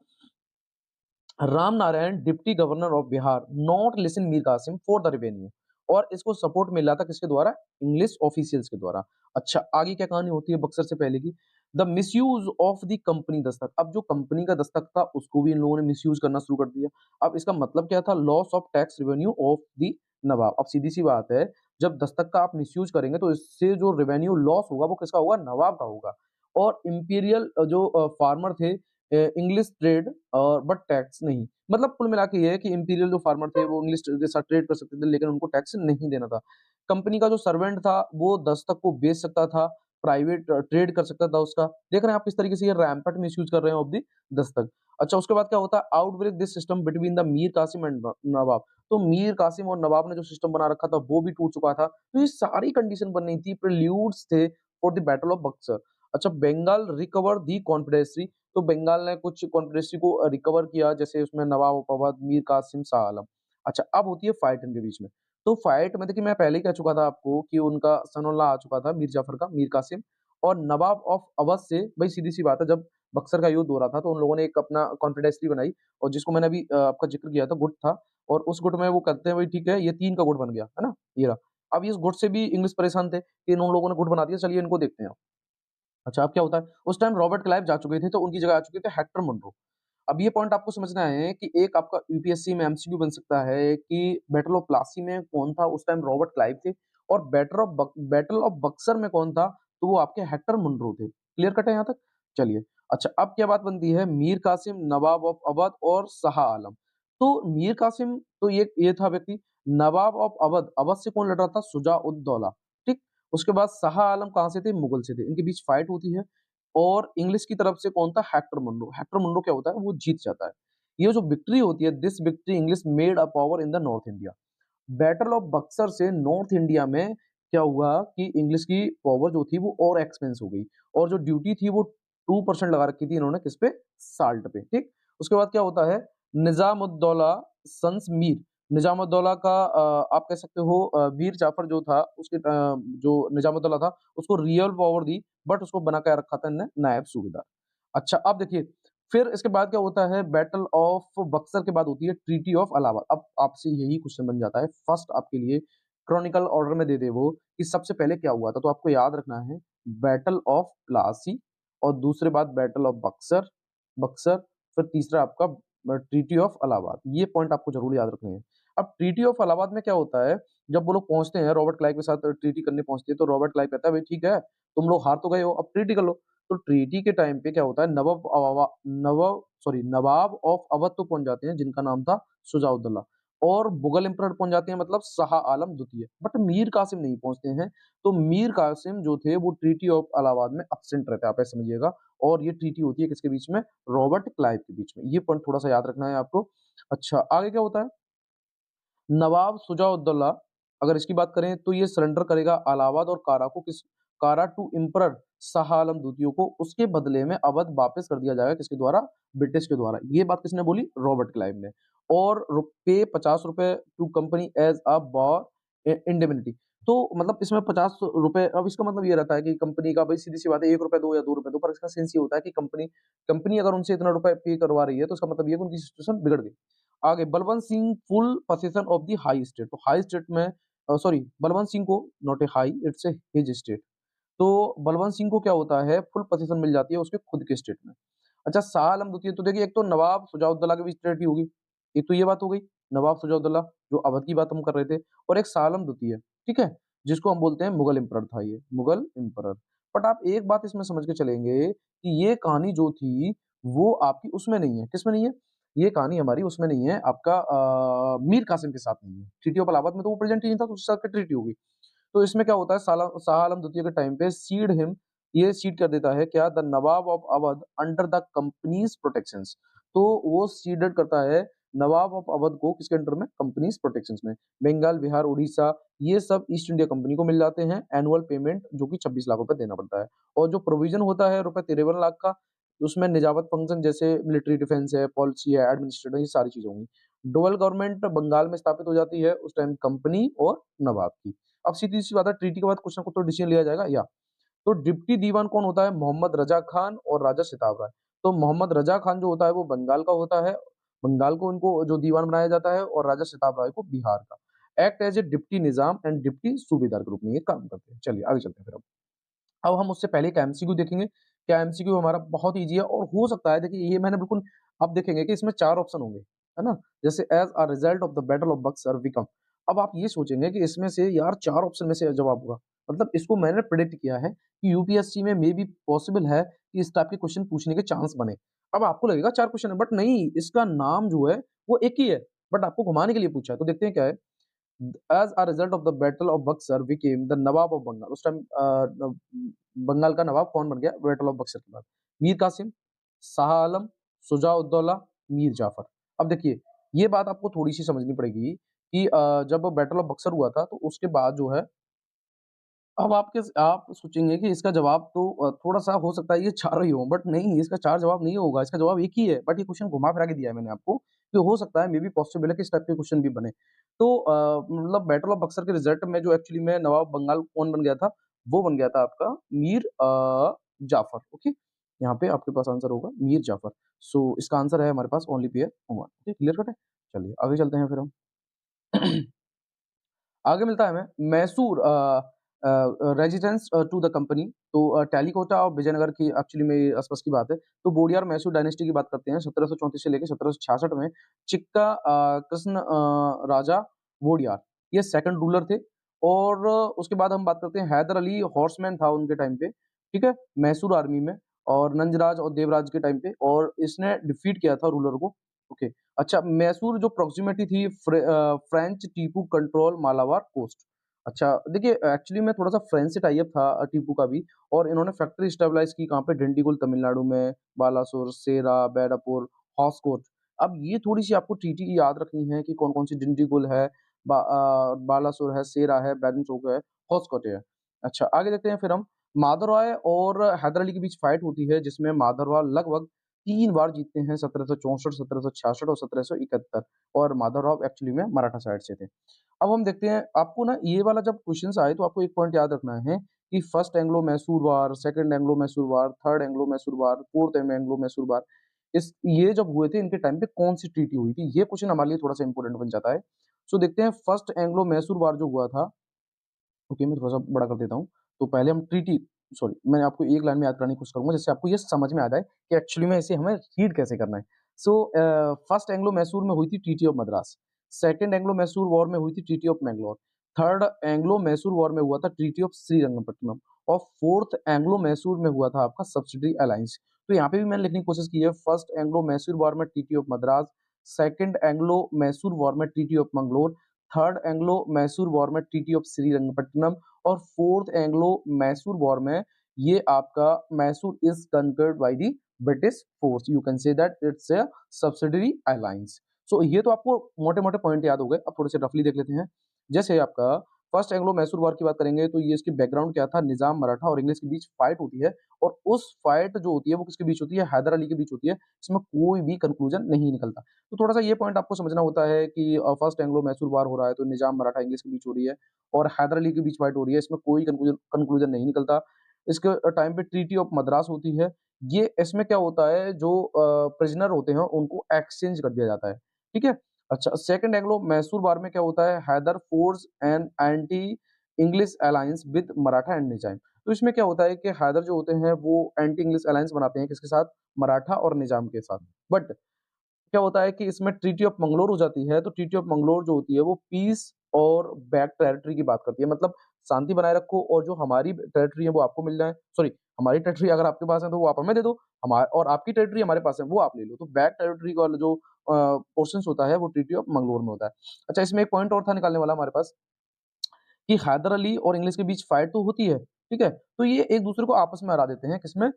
Ram Narayan deputy governor of Bihar not listen Mir Qasim for the revenue और इसको सपोर्ट मिला था किसके द्वारा इंग्लिश ऑफिशियल्स के द्वारा। अच्छा आगे क्या कहानी होती है बक्सर से पहले की the misuse of the company Dastak. अब जो कंपनी का दस्तक था उसको भी इन लोगों ने मिसयूज करना शुरू कर दिया। अब इसका मतलब क्या था loss of tax revenue of the nawab. अब सीधी सी बात है जब दस्तक का आप मिसयूज करेंगे तो इससे जो रेवेन्यू लॉस होगा वो किसका होगा नवाब का होगा। और इंपीरियल जो फार्मर थे इंग्लिश ट्रेड और बट टैक्स नहीं। मतलब कुल मिला के ये है कि इंपीरियल जो फार्मर थे वो इंग्लिश के साथ ट्रेड कर सकते थे लेकिन उनको टैक्स नहीं देना था। कंपनी का जो सर्वेंट था वो दस्तक को बेच सकता था प्राइवेट ट्रेड कर सकता था उसका। देख रहे हैं आप किस तरीके से ये रैम्पेंट मिसयूज कर रहे हैं ऑफ द दस्तक। अच्छा, उसके बाद क्या होता है, outbreak this system between the Mir Qasim and nawab. तो मीर कासिम और नवाब ने जो सिस्टम बना रखा था वो भी टूट चुका था। तो ये सारी कंडीशन बन रही थी, प्रिल्यूड्स थे for the battle of Buxar. अच्छा, बंगाल रिकवर दी कॉन्फिडेंसी। तो बंगाल ने कुछ कॉन्फिडेंसी को रिकवर किया, जैसे उसमें नवाब उपवद, मीर कासिम, शाह आलम। अच्छा, अब होती है फाइट इनके बीच में। तो फाइट में देखिए मैं पहले ही कह चुका था आपको कि उनका सन-उल्लाह आ चुका था मीर जाफर का, मीर कासिम और नवाब ऑफ अवध से। भाई सीधी-सी बात है, जब बक्सर का युद्ध हो रहा था तो उन लोगों ने एक अपना कॉन्फिडेंसी बनाई और जिसको मैंने अभी आपका ज़िक्र किया था, गुट था। और उस गुट में वो कहते हैं भाई ठीक है, ये 3 का गुट बन गया, है ना? ये रहा। अब इस गुट से भी इंग्लिश परेशान थे कि इन लोगों ने गुट बना दिया, चलिए इनको देखते हैं। अच्छा, अब क्या होता है, उस टाइम रॉबर्ट क्लाइव जा चुके थे, तो उनकी जगह आ चुके थे हेक्टर मुनरो। अब ये पॉइंट आपको समझना है कि एक आपका यूपीएससी में एमसीक्यू बन सकता है कि बैटल ऑफ प्लासी में कौन था, उस टाइम रॉबर्ट क्लाइव थे। और बैटल ऑफ बक्सर में कौन था, तो वो आपके हेक्टर मुनरो थे। क्लियर कट है यहाँ तक? चलिए। अच्छा, अब क्या बात बनती है, मीर कासिम, नवाब ऑफ अवध और शाह आलम। तो मीर कासिम तो ये था व्यक्ति। नवाब ऑफ अवध, अवध से कौन लड़ रहा था, शुजा उद दौला। ठीक। उसके बाद शाह आलम कहाँ से थे, मुगल से थे। इनके बीच फाइट होती है। और इंग्लिश की तरफ से कौन था, हेक्टर मुनरो। हेक्टर मुनरो क्या होता है, वो जीत जाता है। ये जो विक्ट्री होती है, this victory English made a power in the north India. Battle of Buxar से नॉर्थ इंडिया में क्या हुआ कि इंग्लिश की पावर जो थी वो और एक्सपेंस हो गई। और जो ड्यूटी थी वो 2% लगा रखी थी इन्होंने, किस पे, साल्ट पे। ठीक। उसके बाद क्या होता है, निजामुद्दौला सन्स मीर। निजामुद्दौला का आप कह सकते हो मीर जाफर जो था उसके जो निजामुद्दौला था उसको रियल पावर दी, बट उसको बना के रखा था इन्होंने नायब सूबेदार। अच्छा, अब देखिए फिर इसके बाद क्या होता है, बैटल ऑफ बक्सर के बाद होती है ट्रीटी ऑफ इलाहाबाद। अब आपसे यही क्वेश्चन बन जाता है फर्स्ट आपके लिए, क्रॉनिकल ऑर्डर में दे दे वो कि सबसे पहले क्या हुआ था, तो आपको याद रखना है बैटल ऑफ प्लासी और दूसरे बाद बैटल ऑफ बक्सर, बक्सर, फिर तीसरा आपका ट्रीटी ऑफ इलाहाबाद। ये पॉइंट आपको जरूर याद रखने हैं। अब ट्रीटी ऑफ इलाहाबाद में क्या होता है, जब वो लोग पहुंचते हैं रॉबर्ट क्लाइव के साथ ट्रीटी करने पहुंचते हैं, तो रॉबर्ट क्लाइव कहता है भाई ठीक है, तुम लोग हार तो गए हो, अब ट्रीटी कर लो। तो ट्रीटी के टाइम पे क्या होता है, नवाब ऑफ अवध तो पहुंच जाते हैं जिनका नाम था शुजाउद्दौला। और मुगल एम्परर पहुंच जाते हैं, मतलब शाह आलम द्वितीय, बट मीर कासिम नहीं पहुंचते हैं। तो मीर कासिम जो थे वो ट्रीटी ऑफ इलाहाबाद में एब्सेंट रहते हैं, आप ऐसे समझिएगा। और ये ट्रीटी होती है किसके बीच में, रॉबर्ट क्लाइव के बीच में। ये पॉइंट थोड़ा सा याद रखना है आपको। अच्छा, आगे क्या होता है, नवाब शुजाउद्दौला, अगर इसकी बात करें तो ये सरेंडर करेगा इलाहाबाद और कारा को, किस, कारा टू एम्परर शाह आलम द्वितीय को। उसके बदले में अवध वापस कर दिया जाएगा, किसके द्वारा, ब्रिटिश के द्वारा। ये बात किसने बोली, रॉबर्ट क्लाइव ने। और रुपए 50 रुपए to company as a war indemnity. तो मतलब इसमें 50 रुपए, अब इसका मतलब ये रहता है कि कंपनी का, भाई सीधी सी बात है, 1 रुपए दो या 2 रुपए दो, पर इसका सेंस ये होता है कि कंपनी कंपनी अगर उनसे इतना रुपए पे करवा रही है तो इसका मतलब ये है कि उनकी सिचुएशन बिगड़ गई। आगे Balwant Singh full position of the high state. तो हाई स्टेट में सॉरी, बलवंत सिंह को, not a high, it's a his state. तो बलवंत सिंह को क्या होता है, फुल पोजीशन मिल जाती है उसके खुद के स्टेट में। अच्छा, शाह आलम द्वितीय, तो देखिए एक तो नवाब शुजाउद्दौला की भी स्टेट ही होगी, एक तो ये बात हो गई, नवाब शुजाउद्दौला जो अवध की बात हम कर रहे थे, और एक शाह आलम द्वितीय, ठीक है, जिसको हम बोलते हैं मुगल एम्परर था, ये मुगल एम्परर। बट आप एक बात इसमें समझ के चलेंगे कि ये कहानी जो थी वो आपकी उसमें नहीं है, किसमें नहीं है, ये कहानी हमारी उसमें नहीं है, आपका मीर कासिम के साथ नहीं है। ट्रीटी ऑफ इलाहाबाद में तो वो प्रेजेंट ही नहीं था, तो उसके साथ ट्रीटी होगी। तो इसमें क्या होता है, शाह आलम द्वितीय के टाइम पे सीड हिम, ये सीड कर देता है क्या, the Nawab of Awadh under the companies protections. तो वो सीडेड करता है नवाब ऑफ अवध को, किसके अंडर में, कंपनीज प्रोटेक्शंस में। बंगाल, बिहार, उड़ीसा, ये सब ईस्ट इंडिया कंपनी को मिल जाते हैं। एनुअल पेमेंट जो कि 26 लाख रुपए देना पड़ता है। और जो प्रोविजन होता है रुपए 53 लाख का, उसमें निजामत फंक्शन जैसे मिलिट्री डिफेंस है, पॉलिसी है, एडमिनिस्ट्रेटिव, ये सारी चीजें होंगी। डुअल गवर्नमेंट बंगाल में स्थापित हो जाती है उस टाइम, कंपनी और नवाब की। अब सीधी सी बात है, ट्रीटी के बाद कुछ ना कुछ तो डिसीजन लिया जाएगा या। तो डिप्टी दीवान कौन होता है, मोहम्मद रजा खान और राजा सिताब राय। तो मोहम्मद रजा खान जो होता है वो बंगाल का होता है, बंगाल को उनको जो दीवान बनाया जाता है, और राजा सिताब राय को बिहार का। Act as a deputy Nizam and deputy subedar के रूप में ये काम करते हैं। चलिए आगे चलते हैं फिर। अब हम उससे पहले एक एमसीक्यू देखेंगे। क्या एमसीक्यू हमारा बहुत ईजी है, और हो सकता है देखिए ये मैंने बिल्कुल, आप देखेंगे कि इसमें 4 ऑप्शन होंगे, है ना? जैसे as a result of the battle of Buxar we come. अब आप ये सोचेंगे कि इसमें से यार 4 ऑप्शन में से जवाब होगा। मतलब इसको मैंने प्रेडिक्ट किया है कि यूपीएससी में मे बी पॉसिबल है कि इस टाइप के क्वेश्चन पूछने के चांस बने। अब आपको लगेगा 4 क्वेश्चन है, बट नहीं, इसका नाम जो है वो एक ही है, बट आपको घुमाने के लिए पूछा है। तो देखते हैं क्या है। As a result of the battle of Buxar became the Nawab of Bengal. उस टाइम बंगाल का नवाब कौन बन गया बैटल ऑफ बक्सर के बाद? मीर कासिम, शाह आलम, शुजाउद्दौला, मीर जाफर। अब देखिए ये बात आपको थोड़ी सी समझनी पड़ेगी कि जब बैटल ऑफ बक्सर हुआ था तो उसके बाद जो है, अब आप सोचेंगे कि इसका जवाब तो थोड़ा-सा हो सकता है ये चारों ही हों, बट नहीं, इसका 4 जवाब नहीं होगा, इसका जवाब एक ही है, बट ये क्वेश्चन घुमा-फिरा के दिया है मैंने आपको, कि हो सकता है मे बी पॉसिबल है कि इस टाइप के क्वेश्चन भी बने। तो मतलब बैटल ऑफ बक्सर के रिजल्ट में जो एक्चुअली में नवाब बंगाल कौन बन गया था, वो बन गया था आपका मीर जाफर, ओके? यहाँ पे आपके पास आंसर होगा मीर जाफर। सो इसका आंसर है हमारे पास only pair 1, okay, clear cut है? चलिए आगे चलते हैं फिर हम। आगे मिलता है हमें Mysore residence to the company. तो टेलीकोटा और विजयनगर की एक्चुअली में ये आसपास की बात है। तो बोडियार मैसूर डायनेस्टी की बात करते हैं 1734 से लेके 1766 में। चिक्का कृष्ण राजा वोडियार ये सेकंड रूलर थे। और उसके बाद हम बात करते हैं हैदर अली हॉर्समैन था उनके टाइम पे, ठीक है? मैसूर आर्मी में और नंजराज और देवराज के टाइम पे, और इसने डिफीट किया था रूलर को, ओके। अच्छा, मैसूर जो प्रॉक्सिमिटी थी French Tipu control Malabar coast. अच्छा, देखिए एक्चुअली में थोड़ा-सा फ्रेंच से टाई अप था टीपू का भी, और इन्होंने फैक्ट्री स्टेबलाइज़ की कहाँ पे? डिंडीगुल तमिलनाडु में, बालासोर, सेरा, बैरापुर, हॉस्कोट। अब ये थोड़ी-सी आपको ट्रीटी याद रखनी है कि कौन-कौन सी डिंडीगुल है, बालासोर है, सेरा है, बैरनचोक है, हॉस्कोट है। अच्छा, आगे देखते हैं फिर हम। माधवराय और हैदर अली के बीच फाइट होती है जिसमें माधवराय लगभग 3 बार जीतते हैं 1764, 1766 और 1771, और माधवराव एक्चुअली में मराठा साइड से थे। अब हम देखते हैं, आपको ना ये वाला जब क्वेश्चन्स आए तो आपको एक पॉइंट याद रखना है कि फर्स्ट एंग्लो मैसूर वार, सेकंड एंग्लो मैसूर वार, थर्ड एंग्लो मैसूर वार, फोर्थ एंग्लो मैसूर वार, इस ये जब हुए थे इनके टाइम पे कौन-सी ट्रीटी हुई थी? ये क्वेश्चन हमारे लिए थोड़ा-सा इंपॉर्टेंट बन जाता है। सो देखते हैं फर्स्ट एंग्लो मैसूर वार जो हुआ था, ओके, मैं थोड़ा-सा बड़ा कर देता हूँ। तो पहले हम ट्रीटी, सॉरी, मैं आपको एक लाइन में याद कराने की कोशिश करूँगा जिससे आपको ये समझ में आ जाए कि एक्चुअली में इसे हमें रीड कैसे करना है। सो फर्स्ट एंग्लो मैसूर में हुई थी treaty of Madras, second Anglo Mysore war में हुई थी treaty of Mangalore, third Anglo Mysore war में हुआ था ट्रीटी ऑफ श्रीरंगपट्टनम, और फोर्थ एंग्लो मैसूर में हुआ था आपका सब्सिडी अलायंस। तो यहाँ पे भी मैंने लिखने की कोशिश की है, फर्स्ट एंग्लो मैसूर वॉर में treaty of Madras, second Anglo Mysore war में treaty of Mangalore, third Anglo Mysore war में ट्रीटी ऑफ श्रीरंगपट्टनम, और फोर्थ एंग्लो मैसूर वॉर में ये आपका Mysore is conquered by the British force, you can say that it's a subsidiary alliance. So ये तो आपको मोटे-मोटे पॉइंट याद हो गए, अब थोड़े से रफली देख लेते हैं। जैसे आपका फर्स्ट एंग्लो मैसूर वॉर की बात करेंगे तो ये इसकी बैकग्राउंड क्या था, निजाम मराठा और इंग्लिश के बीच फाइट होती है, और उस फाइट जो होती है वो किसके बीच होती है, हैदर अली के बीच होती है, इसमें कोई भी कंक्लूजन नहीं निकलता। तो थोड़ा-सा ये पॉइंट आपको समझना होता है कि फर्स्ट एंग्लो मैसूर वॉर हो रहा है तो निजाम मराठा इंग्लिश के बीच हो रही है, और हैदर अली के बीच फाइट हो रही है, इसमें कोई कंक्लूजन कंक्लूजन नहीं निकलता। इसके टाइम पे ट्रीटी ऑफ मद्रास होती है। ये इसमें क्या होता है, जो प्रिज़नर होते हैं उनको एक्सचेंज कर दिया जाता है, ठीक है? अच्छा, सेकंड एंग्लो मैसूर वार में क्या होता है, Hyder forms an anti English alliance with Maratha and Nizam. तो इसमें क्या होता है कि हैदर जो होते हैं वो एंटी इंग्लिश अलायंस बनाते हैं किसके साथ? मराठा और निजाम के साथ। बट क्या होता है कि इसमें ट्रीटी ऑफ मंगलोर हो जाती है, तो ट्रीटी ऑफ मंगलोर जो होती है वो पीस और बैक टेरिटरी की बात करती है। मतलब शांति बनाए रखो और जो हमारी टेरिटरी है वो आपको मिल जाए, सॉरी, हमारी टेरिटरी अगर आपके पास है तो वो आप हमें दे दो, हमा और आपकी टेरिटरी हमारे पास है वो आप ले लो। तो बैक टेरिटरी का जो पोर्शंस होता है वो ट्रीटी ऑफ मंगलोर में होता है। अच्छा, इसमें एक पॉइंट और था निकालने वाला हमारे पास, कि हैदर अली और इंग्लिश के बीच फाइट तो होती है, ठीक है? तो ये एक दूसरे को आपस में हरा देते हैं, किसमें?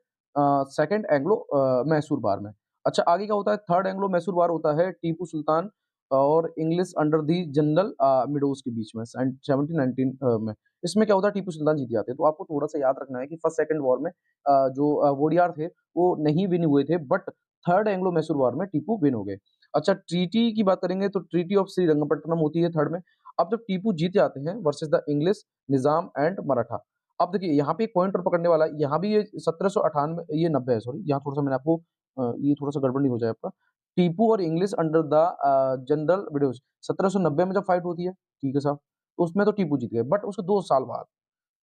सेकंड एंग्लो मैसूर वार में। अच्छा, आगे क्या होता है, थर्ड एंग्लो मैसूर वार होता है टीपू सुल्तान और English under the general meadows के बीच में 1719 में। इसमें क्या होता है, टीपू सुल्तान जीत जाते हैं। तो आपको थोड़ा-सा याद रखना है कि फर्स्ट सेकंड वॉर में जो वोडियार थे, वो नहीं विन हुए थे, but third Anglo Mysore war में टीपू विन हो गए। अच्छा, ट्रीटी की बात करेंगे तो ट्रीटी ऑफ श्रीरंगपट्टनम होती है थर्ड में। अब जब टीपू जीत जाते हैं versus the English, Nizam and Maratha. अब देखिए यहाँ पे एक पॉइंट और पकड़ने वाला है, यहाँ भी ये 1798, ये 90 है, सॉरी, यहाँ थोड़ा-सा मैंने आपको ये थोड़ा-सा गड़बड़ नहीं हो जाए आपका। टीपू और English under the general widows 1790 में जब फाइट होती है, ठीक है साहब, तो उसमें तो टीपू जीत गए, बट उसके 2 साल बाद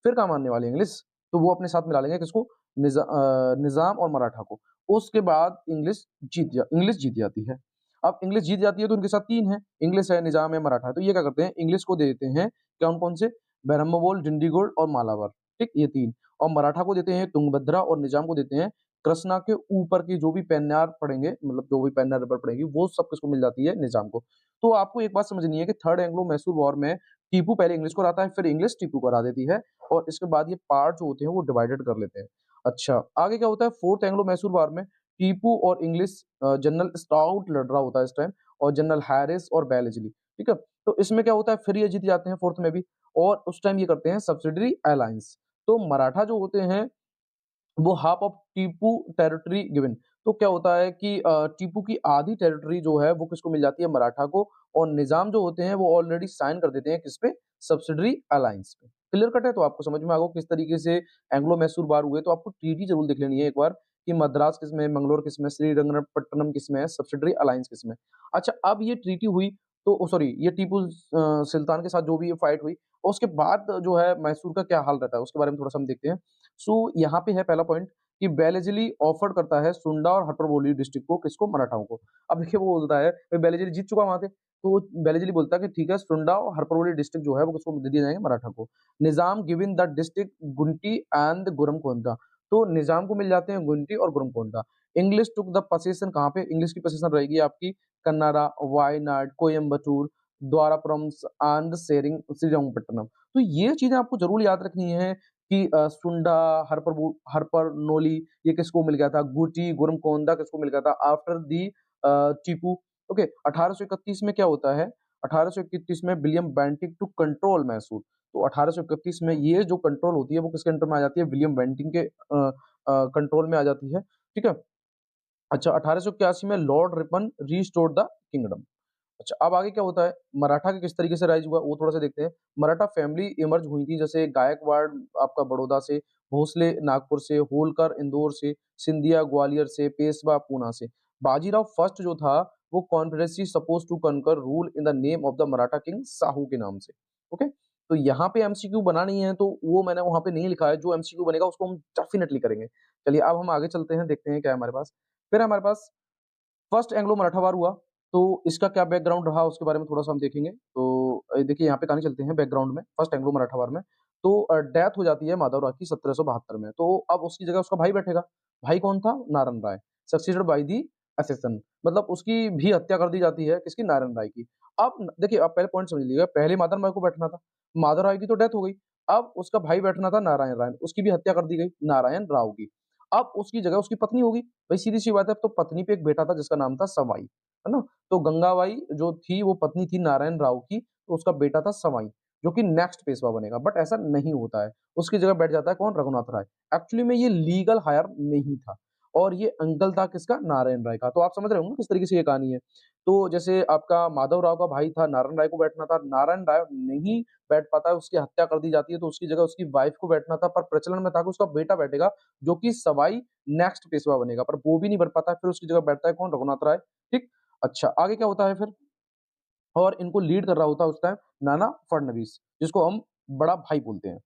फिर कहाँ मानने वाले इंग्लिश, तो वो अपने साथ मिला लेंगे किसको? निजाम और मराठा को। उसके बाद इंग्लिश जीत जाती है। अब इंग्लिश जीत जाती है तो उनके साथ 3 हैं, इंग्लिश है, निजाम है, मराठा है। तो ये क्या करते हैं, इंग्लिश को दे देते हैं कौन-कौन से? ब्रह्मबोल, डिंडीगुल और मालावर, ठीक? ये 3, और मराठा को देते हैं तुंगभद्रा और निजाम को देते हैं कृष्णा के ऊपर की जो भी पेन्नार पड़ेंगे, मतलब जो भी पेन्नार रिवर पड़ेगी, वो सब किसको मिल जाती है? निजाम को। तो आपको एक बात समझनी है कि थर्ड एंग्लो मैसूर वॉर में टीपू पहले इंग्लिश को हराता है, फिर इंग्लिश टीपू को हरा देती है और इसके बाद ये पार्ट जो होते हैं वो डिवाइडेड कर लेते हैं। अच्छा, आगे क्या होता है? फोर्थ एंग्लो मैसूर वॉर में टीपू और इंग्लिश जनरल स्टाउट लड़ रहा होता है इस टाइम, और जनरल हैरिस और बेलेजली, ठीक है? तो इसमें क्या होता है? फिर ये जीत जाते हैं फोर्थ में भी, और उस टाइम ये करते हैं सब्सिडियरी अलायंस। तो मराठा जो होते हैं वो half of Tipu territory given. तो क्या होता है कि टीपू की आधी टेरिटरी जो है वो किसको मिल जाती है? मराठा को। और निजाम जो होते हैं वो ऑलरेडी साइन कर देते हैं किस पे? सब्सिडरी अलायंस पे। क्लियर कट है? तो आपको समझ में आ गया किस तरीके से एंग्लो मैसूर वार हुए। तो आपको ट्रीटी जरूर देख लेनी है एक बार कि मद्रास किसमें है, मंगलोर किसमें, श्रीरंगपट्टनम किसमें है, सब्सिडरी अलायंस किसमें। अच्छा, अब ये ट्रीटी हुई तो सॉरी, ये टीपू सुल्तान के साथ जो भी ये फाइट हुई, और उसके बाद जो है मैसूर का क्या हाल रहता है उसके बारे में थोड़ा सा हम देखते हैं। सो यहाँ पे है पहला पॉइंट कि बेलेजली ऑफर करता है सुंडा और हटरबोली डिस्ट्रिक्ट को, किसको? मराठाओं को। अब देखिए वो बोलता है भाई बेलेजली जीत चुका वहां से, तो बेलेजली बोलता है कि ठीक है, सुंडा और हटरबोली डिस्ट्रिक्ट जो है वो किसको दे दिए जाएंगे? मराठा को। निजाम given the district Gunti and गुरमकोंडा। तो निजाम को मिल जाते हैं गुंटी और गुरमकोंडा। इंग्लिश टुक द पोजीशन, कहाँ पे इंग्लिश की पोजीशन रहेगी आपकी? कन्नाडा, वायनाड, कोयम्बटूर, द्वारापुरम एंड शेरिंग श्रीरंगपट्टनम। तो ये चीजें आपको जरूर याद रखनी है कि सुंडा, हरपर नोली ये किसको मिल गया था? गुटी, गुरमकोंडा किसको मिल गया था आफ्टर दी टीपू। ओके, 1831 में क्या होता है? 1831 में William Bentinck to control Mysore. तो 1831 में ये जो कंट्रोल होती है वो किसके अंडर में आ जाती है? विलियम बेंटिक के कंट्रोल में आ जाती है, ठीक है। अच्छा, 1881 में Lord Ripon restored the kingdom. अच्छा, अब आगे क्या होता है? मराठा का किस तरीके से राइज हुआ वो थोड़ा सा देखते हैं। मराठा फैमिली इमर्ज हुई थी, जैसे गायकवाड़ आपका बड़ौदा से, भोसले नागपुर से, होलकर इंदौर से, सिंधिया ग्वालियर से, पेशवा पूना से। बाजीराव फर्स्ट जो था वो confederacy suppose to conquer rule in the name of the Maratha king Shahu के नाम से। ओके, तो यहाँ पे एमसीक्यू बना नहीं है तो वो मैंने वहां पे नहीं लिखा है, जो एमसीक्यू बनेगा उसको हम डेफिनेटली करेंगे। चलिए अब हम आगे चलते हैं, देखते हैं क्या है हमारे पास। फिर हमारे पास फर्स्ट एंग्लो मराठा वार हुआ, तो इसका क्या बैकग्राउंड रहा उसके बारे में थोड़ा-सा हम देखेंगे। तो देखिए यहाँ पे कहानी चलते हैं बैकग्राउंड में, फर्स्ट एंग्लो मराठा वार में। तो डेथ हो जाती है माधवराव की 1772 में, तो अब उसकी जगह उसका भाई बैठेगा। भाई कौन था? Narayan Rai, succeeded by the assassin, मतलब उसकी भी हत्या कर दी जाती है, किसकी? नारायण राय की। अब देखिए, आप पहले पॉइंट समझ लीजिएगा, पहले माधव राय को बैठना था, माधव राय की तो डेथ हो गई, अब उसका भाई बैठना था नारायण राय, उसकी भी हत्या कर दी गई, नारायण राव की। अब उसकी जगह उसकी पत्नी होगी। भाई सीधी-सी बात है, अब तो पत्नी पे एक बेटा था जिसका नाम था सवाई, है ना? तो गंगाबाई जो थी वो पत्नी थी नारायण राव की, तो उसका बेटा था सवाई, जो कि नेक्स्ट पेशवा बनेगा, बट ऐसा नहीं होता है। उसकी जगह बैठ जाता है कौन? रघुनाथ राय। एक्चुअली में ये लीगल हायर नहीं था, और ये अंकल था किसका? नारायण राय का। तो आप समझ रहे होंगे किस तरीके से ये कहानी है। तो जैसे आपका माधव राव का भाई था, नारायण राय को बैठना था, नारायण राय नहीं बैठ पाता है, उसकी हत्या कर दी जाती है, तो उसकी जगह उसकी वाइफ को बैठना था, पर प्रचलन में था कि उसका बेटा बैठेगा, जो कि सवाई नेक्स्ट पेशवा बनेगा, पर वो भी नहीं बन पाता है, फिर उसकी जगह बैठता है कौन? रघुनाथ राय, ठीक। अच्छा, आगे क्या होता है फिर? और इनको लीड कर रहा होता है उस टाइम नाना फडणवीस, जिसको हम बड़ा भाई बोलते हैं।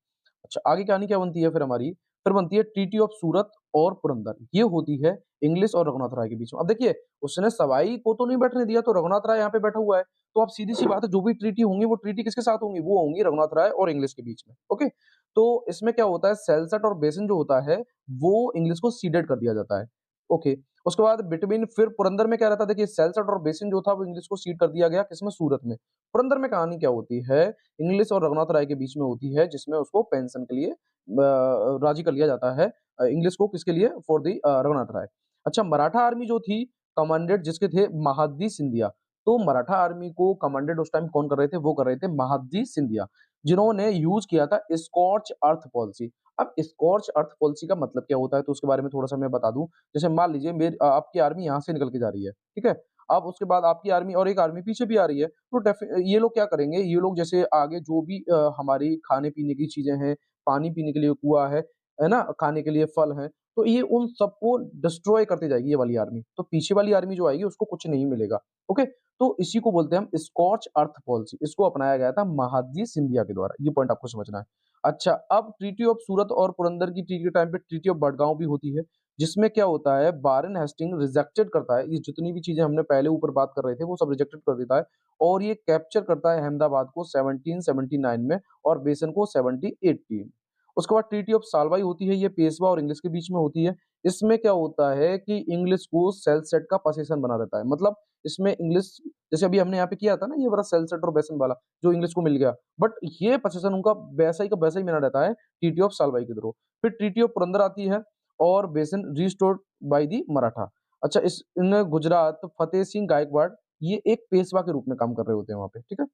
अच्छा, आगे कहानी क्या बनती है फिर हमारी? फिर बनती है ट्रीटी ऑफ सूरत और पुरंदर। ये होती है इंग्लिश और रघुनाथ राय के बीच में। अब देखिए, उसने सवाई को तो नहीं बैठने दिया, तो रघुनाथ राय यहाँ पे बैठा हुआ है। तो अब सीधी-सी बात है, जो भी ट्रीटी होंगी वो ट्रीटी किसके साथ होंगी? वो होंगी रघुनाथ राय और इंग्लिश के बीच में। ओके? तो इसमें क्या होता है, सेल्सट और बेसिन जो होता है, वो इंग्लिश को सीडेड कर दिया जाता है। ओके। उसके बाद बिटवीन फिर पुरंदर में क्या रहता है? देखिए, सेल्सट और बेसिन जो था वो इंग्लिश को सीड कर दिया गया, किसमें? सूरत में। पुरंदर में कहानी क्या होती है? इंग्लिश और रघुनाथ राय के बीच में होती है, जिसमें उसको पेंशन के लिए राजी कर लिया जाता है, इंग्लिश को किसके लिए? फॉर दी रघुनाथ राय। अच्छा, मराठा आर्मी जो थी कमांडेड जिसके थे महादजी सिंधिया। तो मराठा आर्मी को कमांडेड उस टाइम कौन कर रहे थे? वो कर रहे थे महादजी सिंधिया, जिन्होंने यूज किया था स्कॉच अर्थ पॉलिसी। अब स्कॉच अर्थ पॉलिसी का मतलब क्या होता है, तो उसके बारे में थोड़ा-सा मैं बता दूँ। जैसे मान लीजिए आपकी आर्मी यहाँ से निकल के जा रही है, ठीक है? अब उसके बाद आपकी आर्मी और एक आर्मी पीछे भी आ रही है, तो ये लोग क्या करेंगे, ये लोग जैसे आगे जो भी हमारी खाने-पीने की चीज़ें हैं, पानी पीने के लिए कुआँ है ना? खाने के लिए फल हैं, तो ये उन सबको डिस्ट्रॉय करती जाएगी ये वाली आर्मी। तो पीछे वाली आर्मी जो आएगी उसको कुछ नहीं मिलेगा, ओके? तो इसी को बोलते हैं हम स्कॉच अर्थ पॉलिसी। इसको अपनाया गया था महादजी सिंधिया के द्वारा, ये पॉइंट आपको समझना है। अच्छा, अब ट्रीटी ऑफ सूरत और पुरंदर की ट्रीटी के टाइम पे ट्रीटी ऑफ बड़गांव भी होती है, जिसमें क्या होता है, वारेन हेस्टिंग रिजेक्टेड करता है, ये जितनी भी चीज़ें हमने पहले ऊपर बात कर रहे थे, वो सब रिजेक्टेड कर देता है, और ये कैप्चर करता है अहमदाबाद को 1779 में और बेसन को 1780 में। उसके बाद ट्रीटी ऑफ सालवाई होती है, ये पेशवा और इंग्लिश के बीच में होती है। इसमें क्या होता है कि इंग्लिश को सेल्ससेट का पोजीशन बना रहता है। मतलब इसमें इंग्लिश जैसे अभी हमने यहाँ पे किया था ना ये वाला सेल्ससेट और बेसन वाला जो इंग्लिश को मिल गया, बट ये पोजीशन उनका वैसा ही का वैसा ही बना रहता है ट्रीटी ऑफ सालबाई के थ्रू। फिर ट्रीटी ऑफ पुरंदर आती है और बेसन रिस्टोर्ड बाय द मराठा। अच्छा इस इन गुजरात फतेह सिंह गायकवाड़ ये एक पेशवा के रूप में काम कर रहे होते हैं वहाँ पे, ठीक है?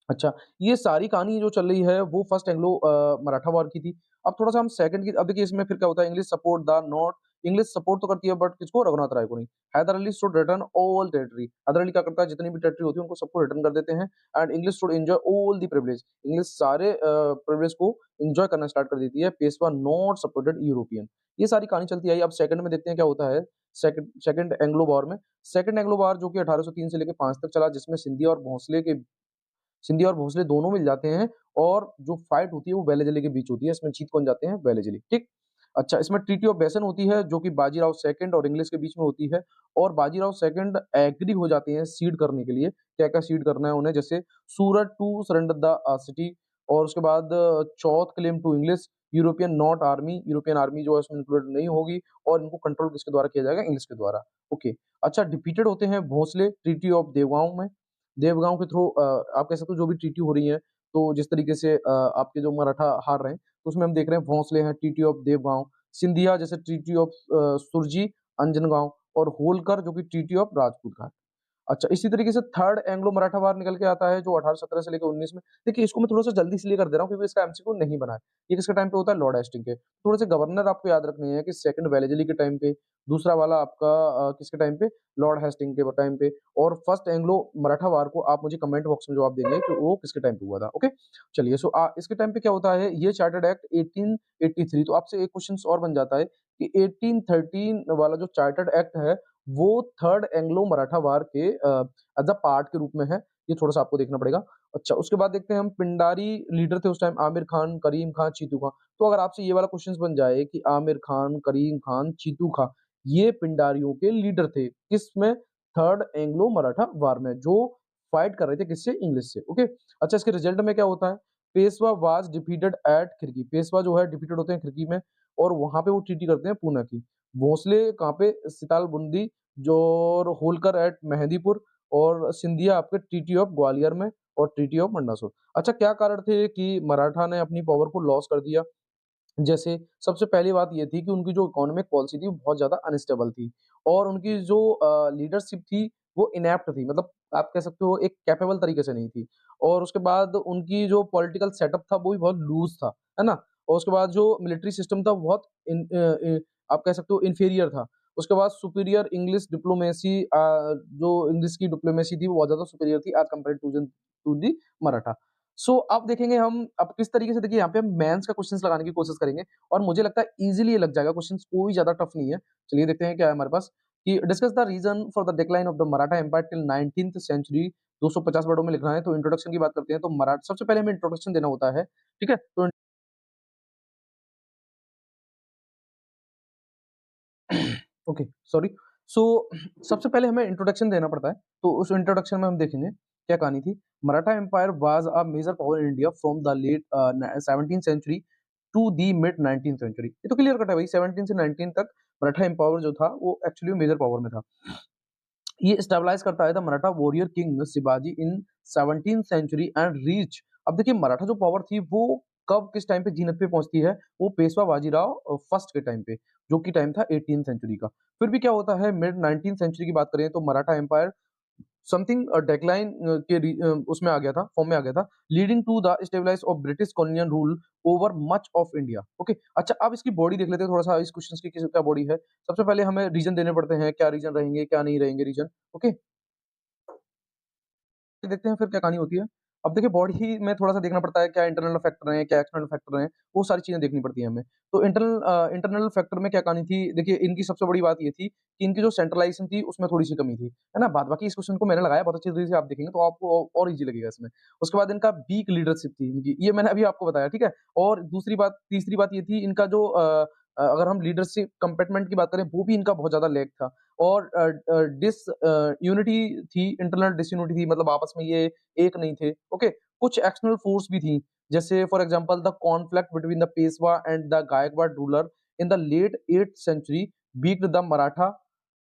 अच्छा, ये सारी कहानी जो चल रही है वो फर्स्ट एंग्लो मराठा वॉर की थी। अब थोड़ा-सा हम सेकंड की अब देखिए इसमें फिर क्या होता है English support the not English support तो करती है बट किसको? रघुनाथ राय को नहीं। Hyder Ali should return all territory Hyder Ali क्या करता है जितनी भी टेरिटरी होती है उनको सबको रिटर्न कर देते हैं and English should enjoy all the privilege English सारे प्रिविलेज को एन्जॉय करना स्टार्ट कर देती है। Peshwa not supported European. ये सारी कहानी चलती आई। अब सेकंड में देखते हैं क्या होता है सेकंड सेकंड एंग्लो वॉर में। सेकंड एंग्लो वॉर जो कि 1803 से लेके 5 तक चला जिसमें सिंधिया और भोसले दोनों मिल जाते हैं और जो फाइट होती है वो वेलेजली के बीच होती है। इसमें जीत कौन जाते हैं? वेलेजली, ठीक? अच्छा इसमें ट्रीटी ऑफ बेसन होती है जो कि बाजीराव सेकंड और इंग्लिश के बीच में होती है और बाजीराव सेकंड एग्री हो जाते हैं सीड करने के लिए। क्या-क्या सीड करना है उन्हें जैसे Surat to surrender the city और उसके बाद chauth claim to English, European army जो है उसमें इंक्लूडेड नहीं होगी और इनको कंट्रोल किसके द्वारा किया जाएगा? इंग्लिश के द्वारा। ओके। अच्छा डिफीटेड होते हैं भोसले ट्रीटी ऑफ देवगाँव में। देवगाँव के थ्रू आप कह सकते हो जो भी ट्रीटी हो रही है, तो जिस तरीके से आपके जो मराठा हार रहे हैं, तो उसमें हम देख रहे हैं भोंसले हैं, ट्रीटी ऑफ देवगाँव, सिंधिया जैसे ट्रीटी ऑफ सुरजी, अंजनगाँव और होलकर जो कि ट्रीटी ऑफ राजपूत घाट। अच्छा, इसी तरीके से थर्ड एंग्लो मराठा वार निकल के आता है जो 1817 से लेके 19 में। देखिए इसको मैं थोड़ा-सा जल्दी इसलिए कर दे रहा हूँ क्योंकि इसका एमसीक्यू नहीं बना है। ये किसके टाइम पे होता है? लॉर्ड हेस्टिंग के। थोड़े से गवर्नर आपको याद रखने हैं कि सेकंड वेलेस्ली के टाइम पे, दूसरा वाला आपका किसके टाइम पे? लॉर्ड हेस्टिंग के टाइम पे और फर्स्ट एंग्लो मराठा वार को आप मुझे कमेंट बॉक्स में जवाब देंगे कि वो किसके टाइम पे हुआ था, ओके? चलिए सो इसके टाइम पे क्या होता है? ये चार्टर्ड एक्ट 1883 तो आपसे एक क्वेश्चन और बन जाता है कि 1813 वाला जो चार्टर्ड एक्ट है, वो थर्ड एंग्लो मराठा वार के एज़ अ पार्ट के रूप में है, ये थोड़ा-सा आपको देखना पड़ेगा। अच्छा, उसके बाद देखते हैं हम पिंडारी लीडर थे उस टाइम आमिर खान, करीम खान, चीतू खां। तो अगर आपसे ये वाला क्वेश्चन्स बन जाए कि आमिर खान, करीम खान, चीतू खां, ये पिंडारियों के लीडर थे, किसमें? थर्ड एंग्लो मराठा वार में, जो फाइट कर रहे थे किससे? इंग्लिश से, ओके? अच्छा, इसके रिजल्ट में क्या होता है? पेशवा वाज़ डिफीटेड एट खिरकी, पेशवा जो है डिफीटेड होते हैं खिरकी में और वहाँ पे वो ट्रीटी करते हैं पूना की। भोसले कहाँ पे? सिताल बुंदी जो और होलकर एट मेहंदीपुर और सिंधिया आपके ट्रीटी ऑफ ग्वालियर में और ट्रीटी ऑफ मंडासोर। अच्छा क्या कारण थे कि मराठा ने अपनी पावर को लॉस कर दिया? जैसे सबसे पहली बात ये थी कि उनकी जो इकोनॉमिक पॉलिसी थी वो बहुत ज़्यादा अनस्टेबल थी और उनकी जो लीडरशिप थी वो इनेप्ट थी मतलब आप कह सकते हो एक कैपेबल तरीके से नहीं थी और उसके बाद उनकी जो पॉलिटिकल सेटअप था वो भी बहुत लूज़ था, है ना? और उसके बाद जो मिलिट्री सिस्टम था वो बहुत आप कह सकते हो इन्फीरियर था। उसके बाद सुपीरियर इंग्लिश डिप्लोमेसी जो इंग्लिश की डिप्लोमेसी थी वो बहुत ज़्यादा सुपीरियर थी as compared to the Maratha. So अब देखेंगे हम अब किस तरीके से देखिए यहाँ पे हम मेंस का क्वेश्चंस लगाने की कोशिश करेंगे और मुझे लगता है इजीली ये लग जाएगा क्वेश्चंस कोई ज्यादा टफ नहीं है। चलिए देखते हैं क्या है हमारे पास कि discuss the reason for the decline of the Maratha empire till 19th century 250 वर्डों में लिखना है तो इंट्रोडक्शन की बात करते हैं तो मराठा सबसे पहले हमें इंट्रोडक्शन देना होता है ठीक है तो ओके सॉरी सो सबसे पहले हमें इंट्रोडक्शन देना पड़ता है तो उस इंट्रोडक्शन में हम देखेंगे क्या कहानी थी Maratha empire was a major power in India from the late 17th century to the mid 19th century ये तो क्लियर कट है भाई 17 से 19 तक मराठा एम्पावर जो था वो एक्चुअली मेजर पावर में था ये स्टेबलाइज करता है the Maratha warrior king Shivaji in 17th century and reach अब देखिए मराठा जो पावर थी वो कब किस टाइम पे जीनत पे पहुंचती है वो पेशवा बाजीराव फर्स्ट के टाइम पे जो कि टाइम था 18th सेंचुरी का फिर भी क्या होता है मिड 19th सेंचुरी की बात करें तो मराठा एम्पायर समथिंग डेक्लाइन उसमें आ गया था फॉर्म में आ गया था leading to the stabilize of British colonial rule over much of India okay अच्छा अब इसकी बॉडी देख लेते हैं थोड़ा सा इस क्वेश्चन की क्या बॉडी है सबसे पहले हमें रीजन देने पड़ते हैं क्या रीजन रहेंगे क्या नहीं रहेंगे रीजन ओके देखते हैं फिर क्या कहानी होती है। अब देखिए बॉडी में थोड़ा-सा देखना पड़ता है क्या इंटरनल फैक्टर हैं, क्या एक्सटर्नल फैक्टर हैं, वो सारी चीज़ें देखनी पड़ती हैं हमें। तो इंटरनल फैक्टर में क्या कहानी थी, देखिए इनकी सबसे बड़ी बात ये थी कि इनकी जो सेंट्रलाइज़ेशन थी उसमें थोड़ी-सी कमी थी, है ना? बाद-बाकी इस क्वेश्चन को मैंने लगाया बहुत अच्छी तरीके से आप देखेंगे तो आपको और ईज़ी लगेगा इसमें। उसके बाद इनका वीक लीडरशिप थी इनकी, ये मैंने अभी आपको बताया, ठीक है? और दूसरी बात तीसरी बात ये थी इनका जो अगर हम लीडरशिप कमिटमेंट की बात करें वो भी इनका बहुत ज़्यादा लैक था और यूनिटी थी, इंटरनल डिसयूनिटी थी मतलब आपस में ये एक नहीं थे, ओके? कुछ एक्सटर्नल फोर्स भी थी, जैसे for example the conflict between the Peshwa and the Gaekwad ruler in the late 8th century weakened the Maratha,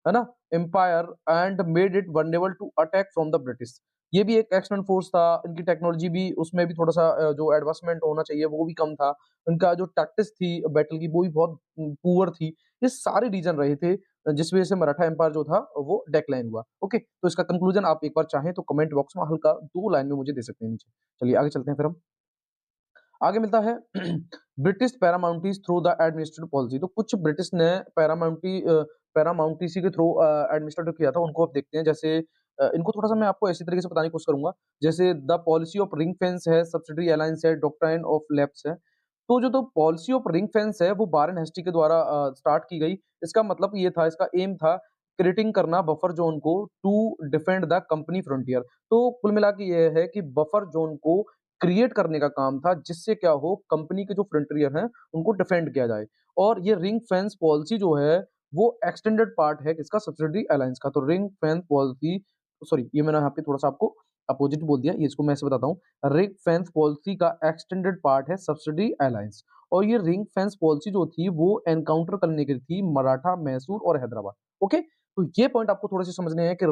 है ना, empire and made it vulnerable to attack from the British. ये भी एक एक्सटर्नल फोर्स था, इनकी टेक्नोलॉजी भी उसमें भी थोड़ा-सा जो एडवांसमेंट होना चाहिए वो भी कम था। उनका जो टैक्टिक्स थी बैटल की वो भी बहुत पुअर थी। ये सारे रीज़न रहे थे जिस वज़ह से मराठा एम्पायर जो था वो डिक्लाइन हुआ। ओके, तो इसका कंक्लूजन आप एक बार चाहें तो कमेंट बॉक्स में हल्का 2 लाइन में मुझे दे सकते हैं नीचे। चलिए आगे चलते हैं फिर हम। आगे मिलता है British paramountcy through the administrative policy. तो कुछ ब्रिटिश ने पैरामाउंटीसी के थ्रू एडमिनिस्ट्रेटिव किया था, उनको आप देखते हैं। जैसे इनको थोड़ा सा मैं आपको ऐसी तरीके से बताने की कोशिश करूंगा। जैसे the policy of ring fence है, सब्सिडरी अलायंस है, डॉक्ट्राइन ऑफ लैप्स है। तो पॉलिसी ऑफ रिंग फेंस है वो बारन हेस्टी के द्वारा स्टार्ट की गई। इसका मतलब ये था, इसका एम था क्रिएटिंग करना बफर जोन को to defend the company frontier. तो कुल मिला के ये है कि बफर जोन को क्रिएट करने का काम था, जिससे क्या हो, कंपनी के जो फ्रंटियर हैं उनको डिफेंड किया जाए। और ये रिंग फेंस पॉलिसी जो है वो एक्सटेंडेड पार्ट है किसका, सब्सिडरी अलायंस का। तो रिंग फेंस पॉलिसी, सॉरी ये मैंने यहाँ पे थोड़ा सा आपको अपोजिट बोल दिया, ये इसको मैं ऐसे बताता हूँ। रिंग फेंस पॉलिसी का एक्सटेंडेड पार्ट है सब्सिडरी अलायंस। और ये रिंग फेंस पॉलिसी जो थी वो एनकाउंटर करने की थी मराठा, मैसूर और हैदराबाद। ओके, तो ये पॉइंट आपको थोड़े से समझने हैं कि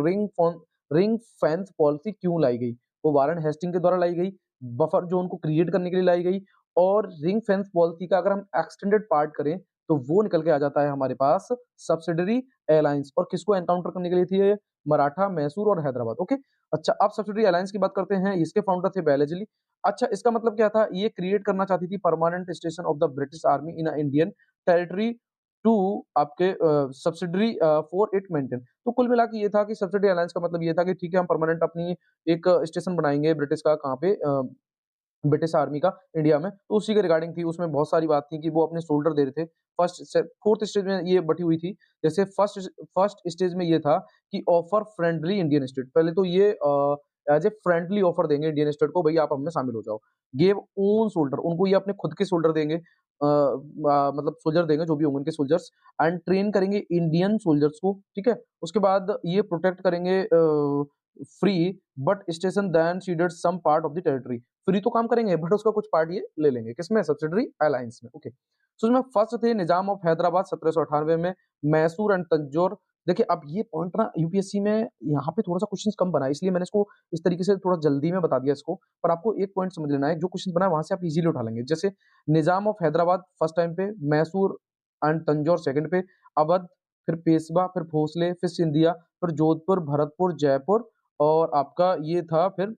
रिंग फेंस पॉलिसी क्यों लाई गई। वो वारन हेस्टिंग के द्वारा लाई गई, बफर जोन को क्रिएट करने के लिए लाई गई। और रिंग फेंस पॉलिसी का अगर हम एक्सटेंडेड पार्ट करें तो वो निकल के आ जाता है हमारे पास सब्सिडरी अलायंस। और किसको एनकाउंटर करने के लिए थी ये, मराठा, मैसूर और हैदराबाद। ओके, अच्छा अब सब्सिडरी अलायंस की बात करते हैं। इसके फाउंडर थे बैलेजली। अच्छा, इसका मतलब क्या था, ये क्रिएट करना चाहती थी permanent station of the British army in Indian territory to आपके सब्सिडरी फॉर इट मेंटेन। तो कुल मिला के ये था कि सब्सिडरी अलायंस का मतलब ये था कि ठीक है, हम परमानेंट अपनी एक स्टेशन बनाएंगे ब्रिटिश का, कहाँ पे, ब्रिटिश आर्मी का इंडिया में। तो उसी के रिगार्डिंग थी, उसमें बहुत सारी बात थी कि वो अपने सोल्डर दे रहे थे। फर्स्ट से फोर्थ स्टेज में ये बटी हुई थी। जैसे फर्स्ट स्टेज में ये था कि ऑफर फ्रेंडली इंडियन स्टेट। पहले तो ये एज ए फ्रेंडली ऑफर देंगे इंडियन स्टेट को, भाई आप हम में शामिल हो जाओ। गेव ओन सोल्डर, उनको ये अपने खुद के सोल्डर देंगे, मतलब सोल्जर देंगे जो भी होंगे उनके सोल्जर्स। एंड ट्रेन करेंगे इंडियन सोल्जर्स को, ठीक है। उसके बाद ये प्रोटेक्ट करेंगे free, but station then ceded some part of the territory. Free तो काम करेंगे बट उसका कुछ पार्ट ये ले लेंगे, किसमें, सब्सिडरी अलायंस में। ओके, सो इसमें फर्स्ट थे निजाम ऑफ हैदराबाद 1798 में, मैसूर एंड तंजौर। देखिए अब ये पॉइंट ना यूपीएससी में यहाँ पे थोड़ा सा क्वेश्चन कम बना है, इसलिए मैंने इसको इस तरीके से थोड़ा जल्दी में बता दिया इसको। पर आपको एक पॉइंट समझ लेना है, जो क्वेश्चन बना है वहां से आप इजीली उठा लेंगे। जैसे निजाम ऑफ हैदराबाद फर्स्ट टाइम पे, मैसूर एंड तंजौर सेकंड पे, अवध, फिर पेशवा, फिर भोसले, फिर सिंधिया, फिर जोधपुर, भरतपुर, जयपुर और आपका ये था फिर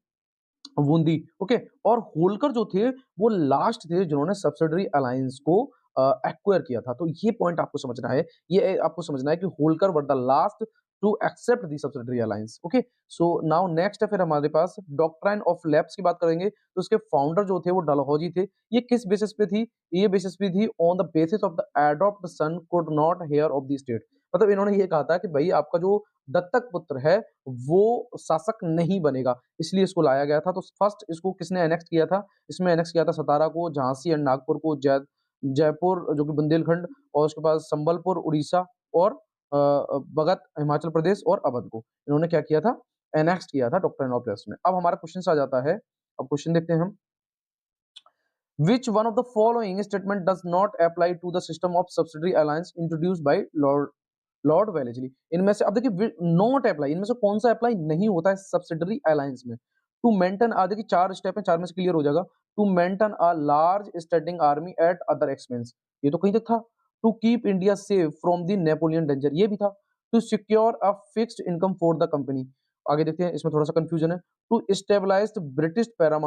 बूंदी। ओके, और होलकर जो थे वो लास्ट थे जिन्होंने सब्सिडरी अलायंस को एक्वायर किया था। तो ये पॉइंट आपको समझना है, ये आपको समझना है कि Holkar were the last to accept the subsidiary alliance. Okay, so now next है फिर हमारे पास डॉक्ट्राइन ऑफ लैप्स की बात करेंगे। तो उसके फाउंडर जो थे वो डलहौजी थे। ये किस बेसिस पे थी, ये बेसिस पे थी on the basis of the adopt son could not heir of the state. मतलब इन्होंने ये कहा था कि भाई आपका जो दत्तक पुत्र है वो शासक नहीं बनेगा, इसलिए इसको लाया गया था। तो फर्स्ट इसको किसने एनेक्स किया था, इसमें एनेक्स किया था सतारा को, झांसी एंड नागपुर को, जयपुर जो कि बुंदेलखंड, और उसके बाद संबलपुर उड़ीसा, और भगत हिमाचल प्रदेश और अवध को इन्होंने क्या किया था, एनेक्स किया था डॉक्टर एनोप्लस में। अब हमारा क्वेश्चन आ जाता है, अब क्वेश्चन देखते हैं हम। Which one of the following statement does not apply to the system of subsidiary alliance introduced by Lord Wellesley? इनमें से अब देखिए नॉट अप्लाई, इनमें से कौन सा अप्लाई नहीं होता है सब्सिडरी अलायंस में। टू मेंटेन, देखिए 4 स्टेप है, 4 में से क्लियर हो जाएगा। To maintain a large standing army at other expense, ये तो कहीं तक था। To keep India safe from the Napoleon danger, ये भी था। To secure a fixed income for the company, आगे देखते हैं, इसमें थोड़ा सा कंफ्यूजन है। To stabilize British para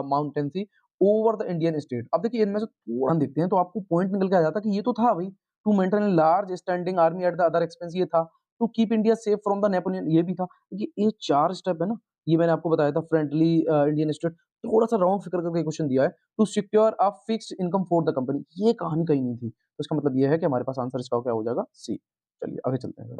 माउंटेंसी over the Indian state. अब देखिए इनमें से थोड़ा देखते हैं तो आपको पॉइंट निकल के आ जाता है कि ये तो था भाई। To maintain large standing army at the other expense, ये था। To keep India safe from the Napoleon, ये भी था। देखिए ये 4 स्टेप है ना, ये मैंने आपको बताया था। फ्रेंडली इंडियन स्टेट, थोड़ा सा राउंड फिगर करके क्वेश्चन दिया है। To secure a fixed income for the company, ये कहानी कहीं नहीं थी। तो इसका मतलब ये है कि हमारे पास आंसर इसका क्या हो जाएगा, सी। चलिए आगे चलते हैं।